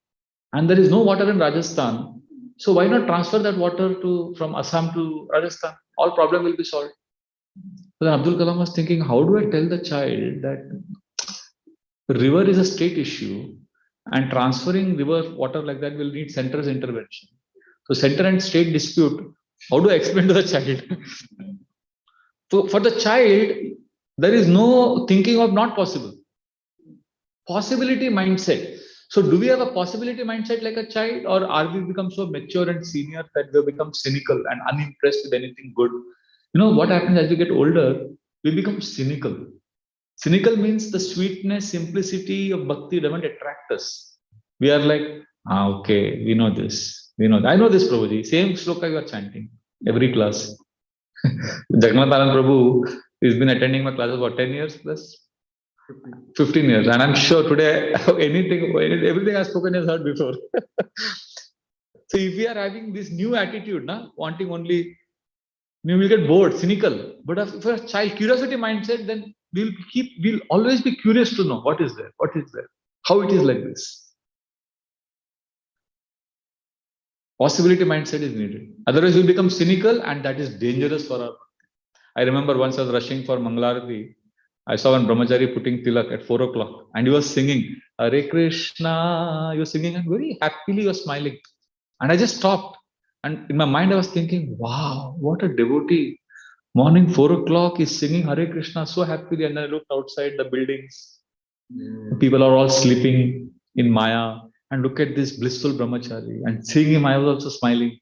and there is no water in Rajasthan. So why not transfer that water from Assam to Rajasthan? All problem will be solved. So then Abdul Kalam was thinking, how do I tell the child that river is a state issue and transferring river water like that will need center's intervention. So center and state dispute, how do I explain to the child? So for the child, there is no thinking of not possible. Possibility mindset. So do we have a possibility mindset like a child, or are we become so mature and senior that we become cynical and unimpressed with anything good? You know what happens as we get older? We become cynical. Cynical means the sweetness, simplicity of bhakti doesn't attract us. We are like, okay, we know this. We know that. I know this, Prabhuji. Same shloka you are chanting every class. Jagannath Anand Prabhu has been attending my classes for 10 years plus. 15 years, and I'm sure today everything I've spoken is heard before. So if we are having this new attitude, wanting only, we will get bored, cynical. But if a child curiosity mindset, then we'll always be curious to know what is there, how it is like this. Possibility mindset is needed. Otherwise, we'll become cynical, and that is dangerous for our. I remember once I was rushing for Mangalarati. I saw one brahmachari putting tilak at 4 o'clock, and he was singing Hare Krishna. He was singing and very happily he was smiling. And I just stopped. And in my mind, I was thinking, wow, what a devotee. Morning 4 o'clock, he's singing Hare Krishna so happily. And then I looked outside the buildings. People are all sleeping in Maya. And look at this blissful brahmachari. And seeing him, I was also smiling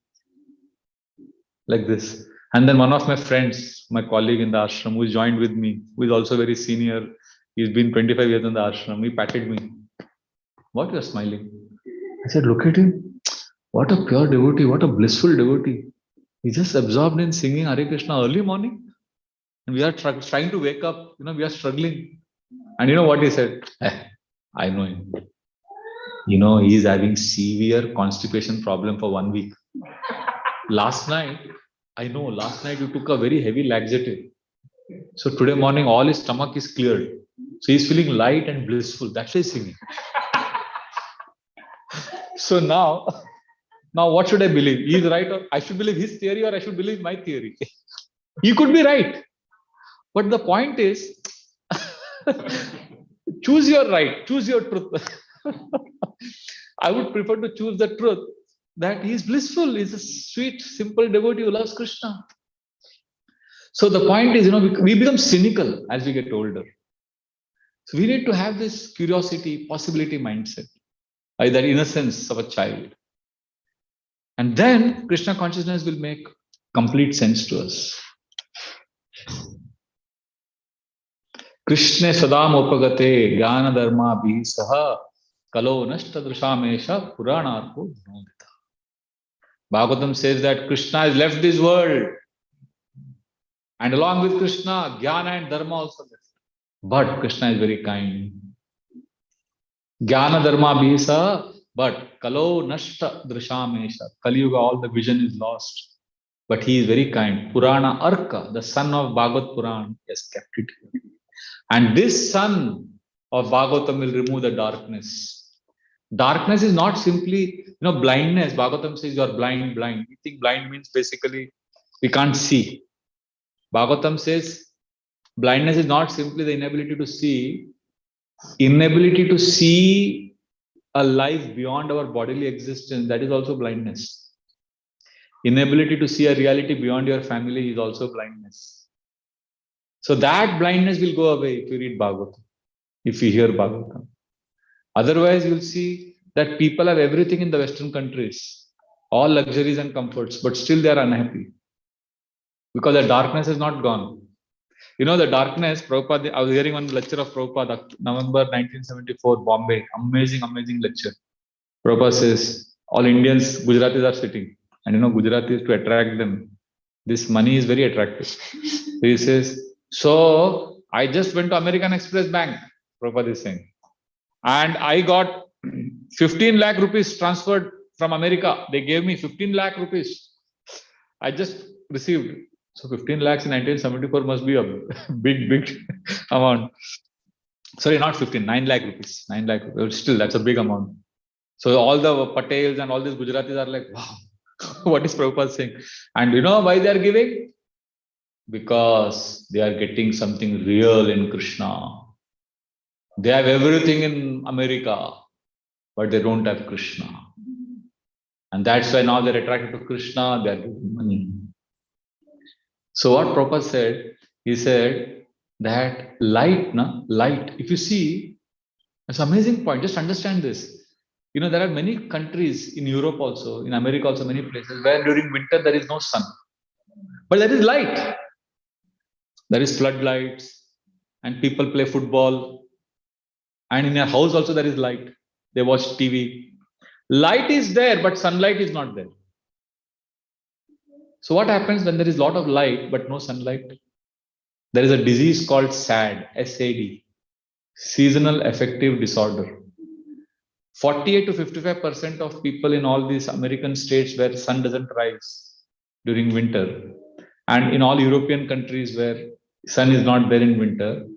like this. And then one of my friends, my colleague in the ashram, who joined with me, who is also very senior, he's been 25 years in the ashram, he patted me. What, you're smiling? I said, look at him. What a pure devotee, what a blissful devotee. He's just absorbed in singing Hare Krishna early morning. And we are trying to wake up, we are struggling. And you know what he said? I know him. He's having severe constipation problem for 1 week. Last night you took a very heavy laxative. So today morning, all his stomach is cleared. So he's feeling light and blissful. That's why he's singing. So now what should I believe? He's right, or I should believe his theory, or I should believe my theory? He could be right. But the point is, choose your right, choose your truth. I would prefer to choose the truth that he is blissful, he is a sweet, simple devotee who loves Krishna. So the point is, we become cynical as we get older. So we need to have this curiosity, possibility mindset, that innocence of a child. And then Krishna consciousness will make complete sense to us. Krishna sadam upagate jnana dharma bhi saha kalo nashta drishamesha puranarko dhanodita. Bhagavatam says that Krishna has left this world, and along with Krishna, jnana and dharma also left. But Krishna is very kind. Jnana dharma bhi saha, but kalo nashta drishamesha. Kali Yuga, all the vision is lost. But he is very kind. Purana Arka, the son of Bhagavat Puran, has kept it here. And this son of Bhagavatam will remove the darkness. Darkness is not simply, blindness. Bhagavatam says you are blind. We think blind means basically we can't see. Bhagavatam says blindness is not simply the inability to see. Inability to see a life beyond our bodily existence, that is also blindness. Inability to see a reality beyond your family is also blindness. So that blindness will go away if you read Bhagavatam, if you hear Bhagavatam. Otherwise, you'll see that people have everything in the Western countries, all luxuries and comforts, but still they are unhappy because the darkness is not gone. The darkness, Prabhupada, I was hearing one lecture of Prabhupada, November 1974, Bombay, amazing lecture. Prabhupada says, all Indians, Gujaratis are sitting. And Gujaratis, to attract them, this money is very attractive. So he says, so I just went to American Express Bank, Prabhupada is saying, and I got 15 lakh rupees transferred from America. They gave me 15 lakh rupees. I just received. So 15 lakhs in 1974 must be a big amount. Sorry, not 15, 9 lakh rupees. 9 lakh rupees. Still, that's a big amount. So all the Patels and all these Gujaratis are like, wow, what is Prabhupada saying? And you know why they are giving? Because they are getting something real in Krishna. They have everything in America, but they don't have Krishna. And that's why now they're attracted to Krishna, they are giving money. So what Prabhupada said, he said that light, if you see, it's an amazing point, just understand this. There are many countries in Europe also, in America also, many places where during winter there is no sun. But there is light. There is floodlights and people play football. And in a house also there is light. They watch TV. Light is there, but sunlight is not there. So what happens when there is a lot of light but no sunlight? There is a disease called SAD, S-A-D, seasonal affective disorder. 48 to 55% of people in all these American states where sun doesn't rise during winter, and in all European countries where sun is not there in winter,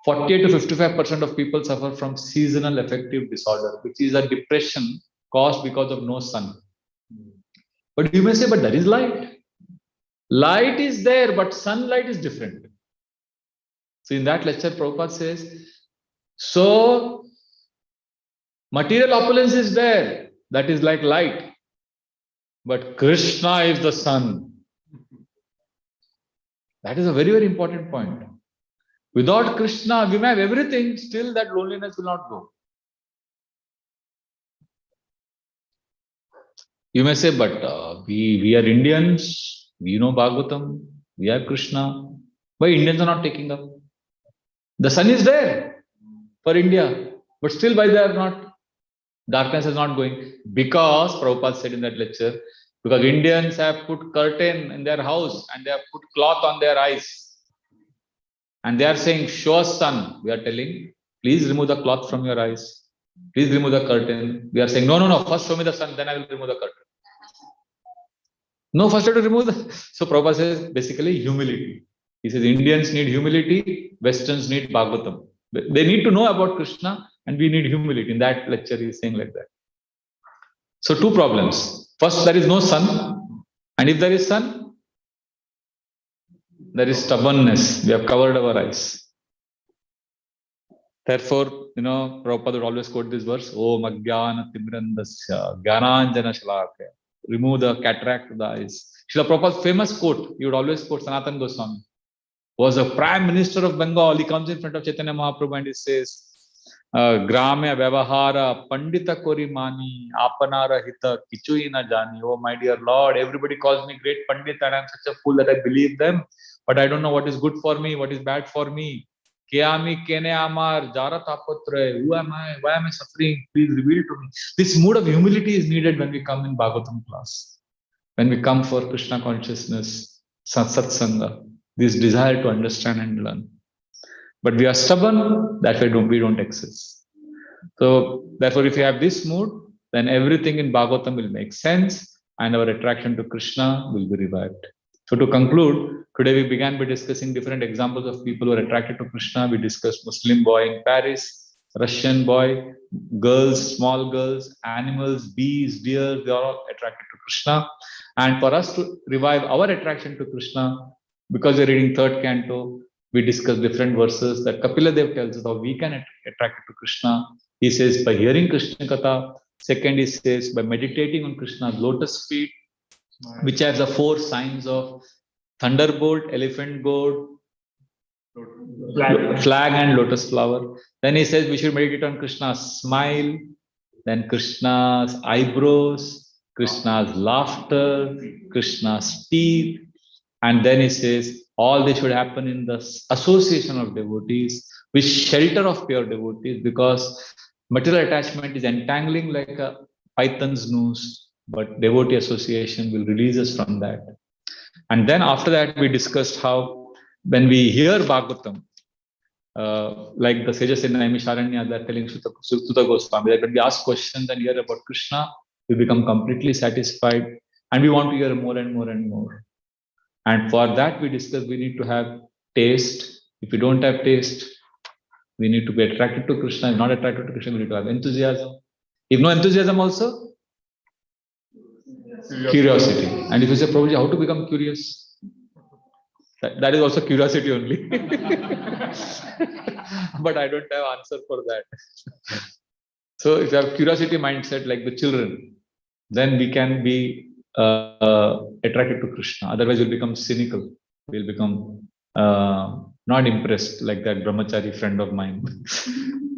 48 to 55% of people suffer from seasonal affective disorder, which is a depression caused because of no sun. But you may say, but there is light. Light is there, but sunlight is different. So in that lecture, Prabhupada says, so material opulence is there, that is like light, but Krishna is the sun. That is a very important point. Without Krishna, we may have everything, still that loneliness will not go. You may say, but we are Indians, we know Bhagavatam, we have Krishna. Why Indians are not taking up? The sun is there for India, but still why they are not? Darkness is not going. Because, Prabhupada said in that lecture, because Indians have put curtain in their house and they have put cloth on their eyes. And they are saying, show us sun. We are telling, please remove the cloth from your eyes. Please remove the curtain. We are saying, no, first show me the sun, then I will remove the curtain. No, first I have to remove the... So Prabhupada says, basically humility. He says, Indians need humility, Westerns need Bhagavatam. They need to know about Krishna and we need humility. In that lecture, he is saying like that. So two problems. First, there is no sun. And if there is sun, there is stubbornness. We have covered our eyes. Therefore, Prabhupada would always quote this verse, Om Ajnana Timrandasya Jnananjana Shalakaya. Remove the cataract of the eyes. Srila Prabhupada's famous quote, he would always quote Sanatana Goswami, was a Prime Minister of Bengal. He comes in front of Chaitanya Mahaprabhu and he says, Gramya Vyavahara Pandita Korimani Apanara Hita Kichuina Jani. Oh my dear Lord, everybody calls me great Pandit and I'm such a fool that I believe them, but I don't know what is good for me, what is bad for me. Keami Kene Amar Jaratapatre. Who am I? Why am I suffering? Please reveal to me. This mood of humility is needed when we come in Bhagavatam class. When we come for Krishna consciousness, Satsanga, this desire to understand and learn. But we are stubborn, that way we don't access. So therefore, if you have this mood, then everything in Bhagavatam will make sense and our attraction to Krishna will be revived. So to conclude, today we began by discussing different examples of people who are attracted to Krishna. We discussed Muslim boy in Paris, Russian boy, girls, small girls, animals, bees, deer, they are all attracted to Krishna. And for us to revive our attraction to Krishna, because we're reading third canto, we discuss different verses that Kapila Dev tells us how we can attract to Krishna. He says by hearing Krishna Katha. Second, he says by meditating on Krishna's lotus feet, which has the 4 signs of thunderbolt, elephant goat, flag and lotus flower. Then he says we should meditate on Krishna's smile, then Krishna's eyebrows, Krishna's laughter, Krishna's teeth. And then he says all this should happen in the association of devotees, with shelter of pure devotees, because material attachment is entangling like a python's noose, but devotee association will release us from that. And then after that, we discussed how when we hear Bhagavatam, like the sages in Naimisharanya, they're telling Sutta Goswami, that when we ask questions and hear about Krishna, we become completely satisfied and we want to hear more and more and more. And for that, we discussed we need to have taste. If we don't have taste, we need to be attracted to Krishna. If not attracted to Krishna, we need to have enthusiasm. If no enthusiasm also, curiosity. And if you say, Prabhuji, how to become curious? That is also curiosity only. But I don't have answer for that. So if you have curiosity mindset like the children, then we can be attracted to Krishna. Otherwise, we'll become cynical. We'll become not impressed like that brahmachari friend of mine.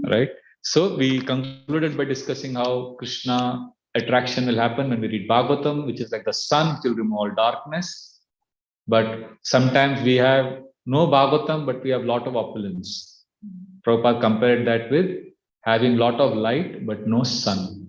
Right? So we concluded by discussing how Krishna attraction will happen when we read Bhagavatam, which is like the sun, which will remove all darkness. But sometimes we have no Bhagavatam, but we have lot of opulence. Prabhupada compared that with having lot of light, but no sun.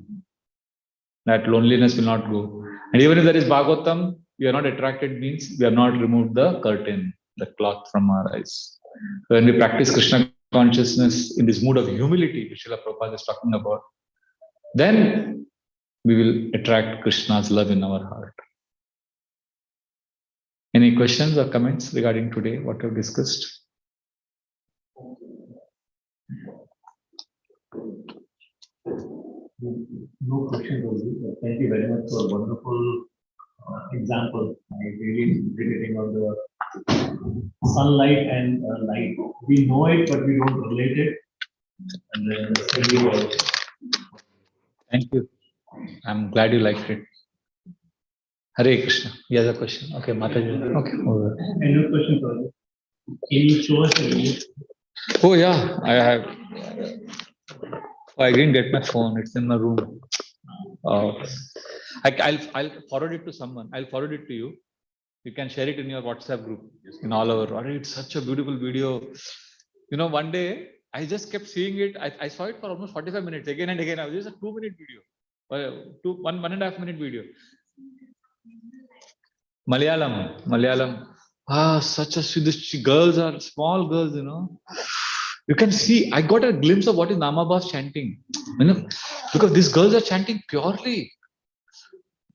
That loneliness will not go. And even if there is Bhagavatam, we are not attracted means we have not removed the curtain, the cloth from our eyes. So when we practice Krishna consciousness in this mood of humility, which Srila Prabhupada is talking about, then we will attract Krishna's love in our heart. Any questions or comments regarding today, what we've discussed? No question, Rosie. Thank you very much for a wonderful example. I really meditating on the sunlight and light. We know it, but we don't relate it. And then the study was. Thank you. I'm glad you liked it. Hare Krishna. He has a question. Okay, Mataji. Okay. Any question, Rosie? Can you show us a video? Oh yeah, I have. Oh, I didn't get my phone. It's in my room. I'll forward it to someone. I'll forward it to you. You can share it in your WhatsApp group in all over. It's such a beautiful video. You know, one day I just kept seeing it. I saw it for almost 45 minutes again and again. I was just a 2-minute video, 1.5 minute video. Malayalam. Such a these girls are small girls, you know. You can see, I got a glimpse of what is Namabas chanting. You know, because these girls are chanting purely.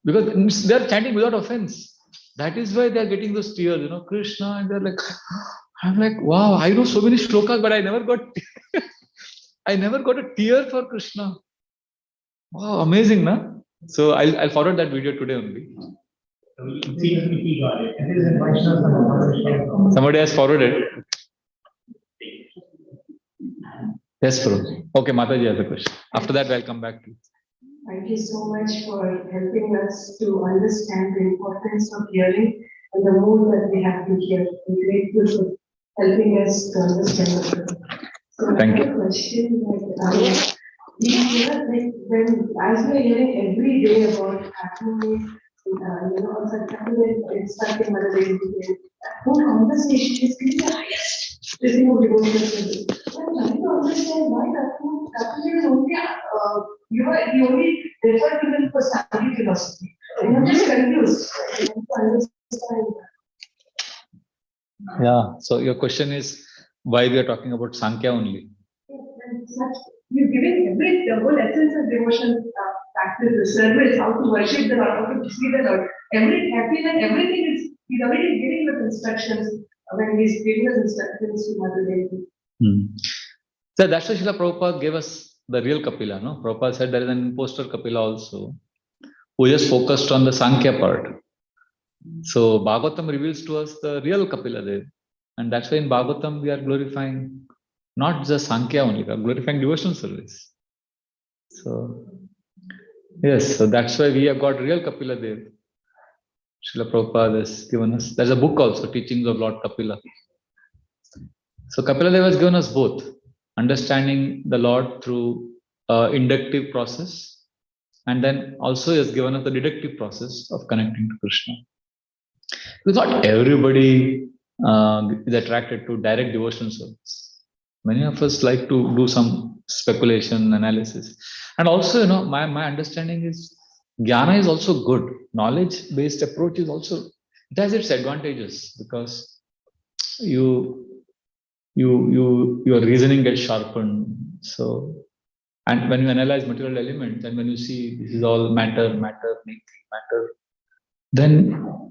Because they are chanting without offense. That is why they are getting those tears, you know, Krishna, and they're like, I'm like, wow, I know so many shlokas, but I never got a tear for Krishna. Wow, amazing, na? So I'll forward that video today only. Somebody has forwarded. Yes, bro. Okay, Mataji has a question. After that, I'll come back to you. Thank you so much for helping us to understand the importance of hearing and the mood that we have to hear. I'm grateful for helping us to understand the truth. So Thank I you. have a question that we hear like when as we are hearing every day about happiness, such happiness, it's something other than the whole conversation is really the highest living of devotional service. I'm trying to understand why happiness is only you only refer to them for Sankhya philosophy. I'm just confused. I want to understand. Yeah. So your question is why we are talking about Sankhya only. You're giving the whole essence of devotion practice, the service, how to worship the Lord, how to see the Lord. Everything is, he's already giving us instructions when he's giving us instructions to Mother Devi. So that's why Srila Prabhupada gave us the real Kapila. No? Prabhupada said there is an imposter Kapila also, who just focused on the Sankhya part. So Bhagavatam reveals to us the real Kapila Dev. And that's why in Bhagavatam we are glorifying not just Sankhya only, we are glorifying devotional service. So yes, so that's why we have got real Kapila Dev. Srila Prabhupada has given us, there's a book also, Teachings of Lord Kapila. So Kapila Dev has given us both, understanding the Lord through inductive process, and then also he has given us the deductive process of connecting to Krishna. Because not everybody is attracted to direct devotional service. Many of us like to do some speculation, analysis. And also, my understanding is Jnana is also good. Knowledge-based approach is also, it has its advantages because your reasoning gets sharpened. So, and when you analyze material elements and when you see this is all matter, then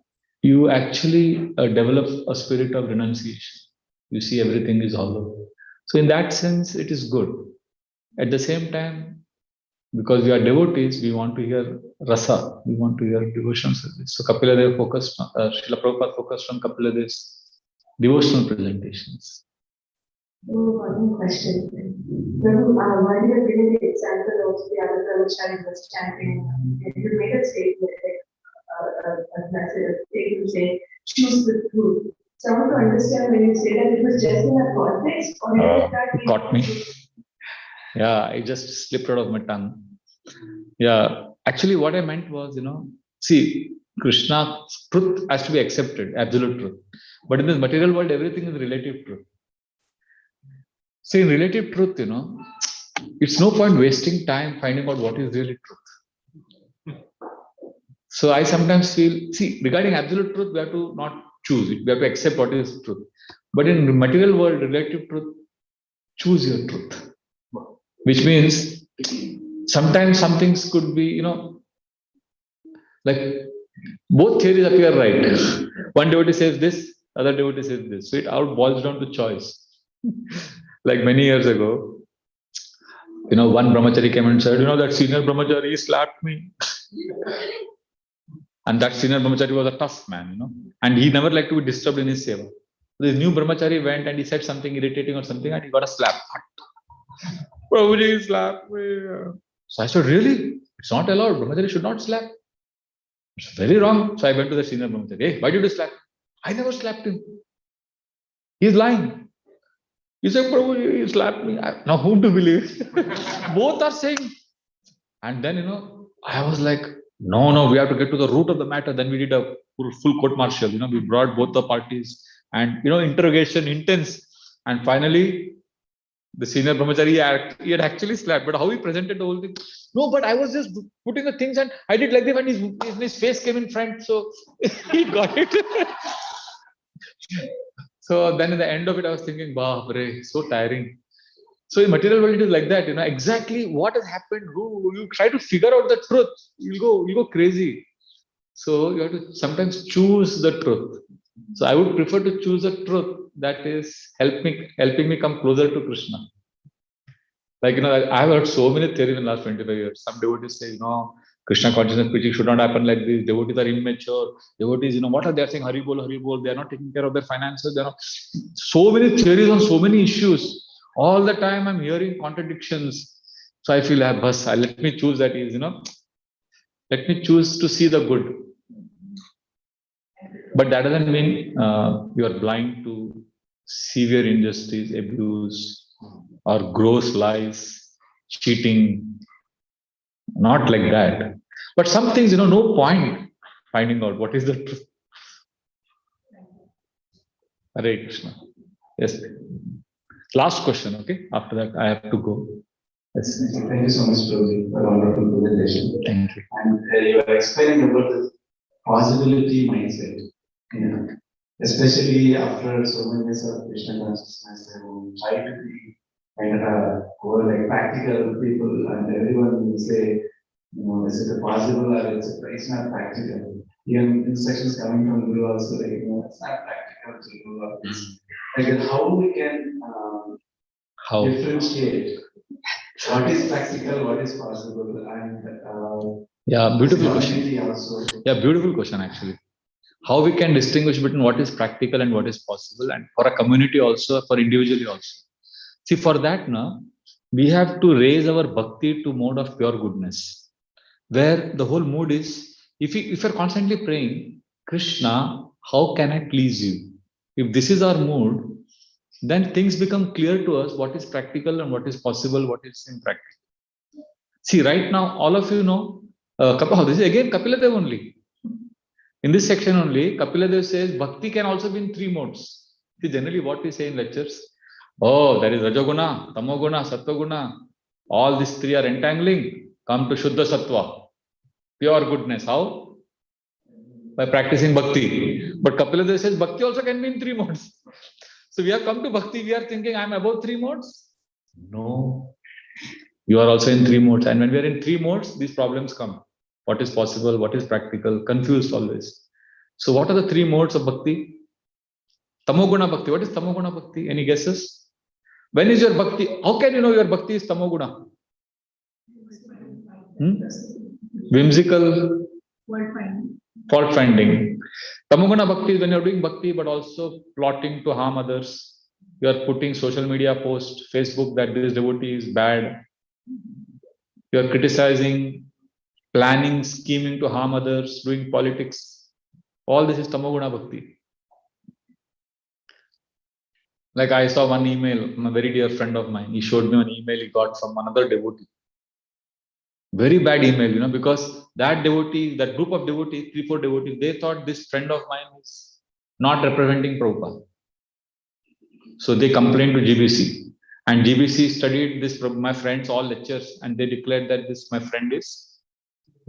you actually develop a spirit of renunciation. You see everything is hollow. So in that sense, it is good. At the same time, because we are devotees, we want to hear rasa, we want to hear devotional service. So Kapila Dev focused, Srila Prabhupada focused on Kapila Dev's devotional presentations. One question. While you were giving the example of the other brahmachari was chanting, you made a statement a statement saying, choose the truth. So I want to understand when you say that it was just in a context or It caught me. Yeah, it just slipped out of my tongue. Yeah, actually what I meant was, see, Krishna's truth has to be accepted, absolute truth. But in this material world, everything is relative truth. See, in relative truth, it's no point wasting time finding out what is really truth. So I sometimes feel, see, regarding absolute truth, we have to not choose it. We have to accept what is truth. But in the material world, relative truth, choose your truth. Which means sometimes some things could be, like both theories appear right. One devotee says this, other devotee says this. So it all boils down to choice. Like many years ago, one brahmachari came and said, that senior brahmachari slapped me. And that senior brahmachari was a tough man, and he never liked to be disturbed in his seva. This new brahmachari went and he said something irritating or something and he got a slap. Prabhuji slapped me. So I said, really? It's not allowed. Brahmachari should not slap. It's very wrong. So I went to the senior brahmachari. Hey, why did you slap him? I never slapped him. He's lying. He said, Prabhu, you slapped me. Now whom to believe? Both are saying. And then, I was like, no, we have to get to the root of the matter. Then we did a full court martial. We brought both the parties and, interrogation intense. And finally, the senior brahmachari, he had actually slapped. But how he presented the whole thing? No, but I was just putting the things and I did like this and his face came in front. So he got it. So then at the end of it, I was thinking, Babre, so tiring. So in material world, it is like that, exactly what has happened. You try to figure out the truth, you'll go crazy. So you have to sometimes choose the truth. So I would prefer to choose a truth that is helping me come closer to Krishna. Like, I've heard so many theories in the last 25 years. Some devotees say, Krishna consciousness preaching should not happen like this. Devotees are immature. Devotees, what are they saying? Hari bol, Hari bol. They are not taking care of their finances. They are not. So many theories on so many issues. All the time I'm hearing contradictions. So I feel, let me choose that is, let me choose to see the good. But that doesn't mean you are blind to severe injustice, abuse, or gross lies, cheating. Not like that. But some things, no point finding out what is the truth. Hare Krishna. Yes. Last question, okay? After that, I have to go. Yes. Thank you so much, Prabhuji, for a wonderful presentation. Thank you. And you are explaining about the possibility mindset. Especially after so many years of Krishna consciousness, I try to be kind of over like practical people, and everyone will say, is it possible or it's not practical. Even instructions coming from Guru also, like, it's not practical to do all this. Like, how we can differentiate what is practical, what is possible, and yeah, beautiful question. Also. Yeah, beautiful question actually. How we can distinguish between what is practical and what is possible, and for a community also, for individually also. See, for that now, we have to raise our bhakti to mode of pure goodness, where the whole mood is, if you're constantly praying, Krishna, how can I please you? If this is our mood, then things become clear to us what is practical and what is possible, what is impractical. See, right now, all of you know, this is again Kapila Dev only. In this section only, Kapila Dev says bhakti can also be in 3 modes. See, generally what we say in lectures, oh, there is Rajoguna, Tamoguna, Sattva-guna. All these 3 are entangling. Come to Shuddha Sattva, pure goodness. How? By practicing bhakti. But Kapila Dev says bhakti also can be in 3 modes. So we have come to bhakti, we are thinking I am above 3 modes. No. You are also in 3 modes. And when we are in 3 modes, these problems come. What is possible, what is practical, confused always. So what are the 3 modes of bhakti? Tamoguna bhakti. What is Tamoguna bhakti? Any guesses? When is your bhakti? How can you know your bhakti is Tamoguna? Whimsical. Fault finding. Tamoguna bhakti is when you are doing bhakti but also plotting to harm others. You are putting social media posts, Facebook, that this devotee is bad. You are criticizing, planning, scheming to harm others, doing politics. All this is Tamoguna bhakti. Like I saw one email from a very dear friend of mine. He showed me an email he got from another devotee. Very bad email, because that devotee, that group of devotees, 3-4 devotees, they thought this friend of mine is not representing Prabhupada. So they complained to GBC. And GBC studied this, my friends, all lectures, and they declared that this, my friend, is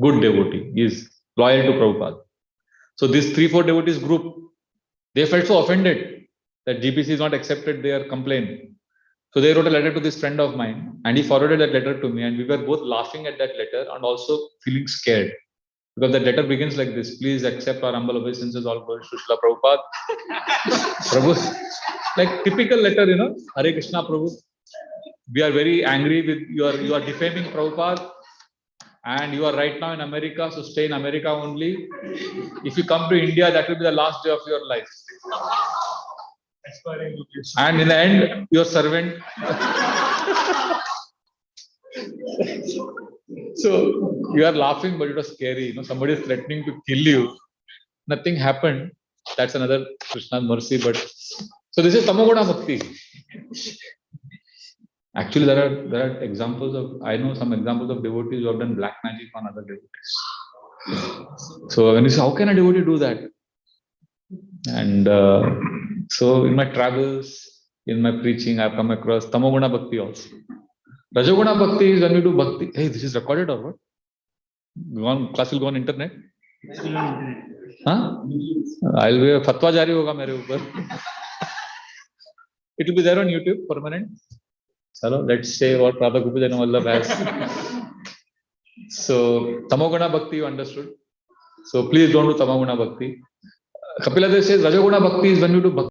good devotee, is loyal to Prabhupada. So this 3-4 devotees group, they felt so offended that GBC is not accepted their complaint. So they wrote a letter to this friend of mine, and he forwarded that letter to me, and we were both laughing at that letter and also feeling scared. Because that letter begins like this: please accept our humble obeisances, all glory to Srila Prabhupada. Prabhu, like typical letter, Hare Krishna Prabhu. We are very angry with you are defaming Prabhupada, and you are right now in America, so stay in America only. If you come to India, that will be the last day of your life. And in the end, your servant. So you are laughing, but it was scary. Somebody is threatening to kill you. Nothing happened. That's another Krishna's mercy. But so this is Tamoguna bhakti. Actually, there are examples of, I know some examples of devotees who have done black magic on other devotees. So when you say, how can a devotee do that? And so in my travels, in my preaching, I've come across Tamoguna bhakti also. Rajoguna bhakti is when you do bhakti. Hey, this is recorded or what? Class will go on internet? Huh? I'll be a fatwa jari hoga mere upar. It will be there on YouTube, permanent. So let's say what Radha Gopijana Vallabh has. So Tamoguna bhakti, you understood. So please don't do Tamoguna bhakti. Kapila Dev says Rajoguna bhakti is when you do bhakti.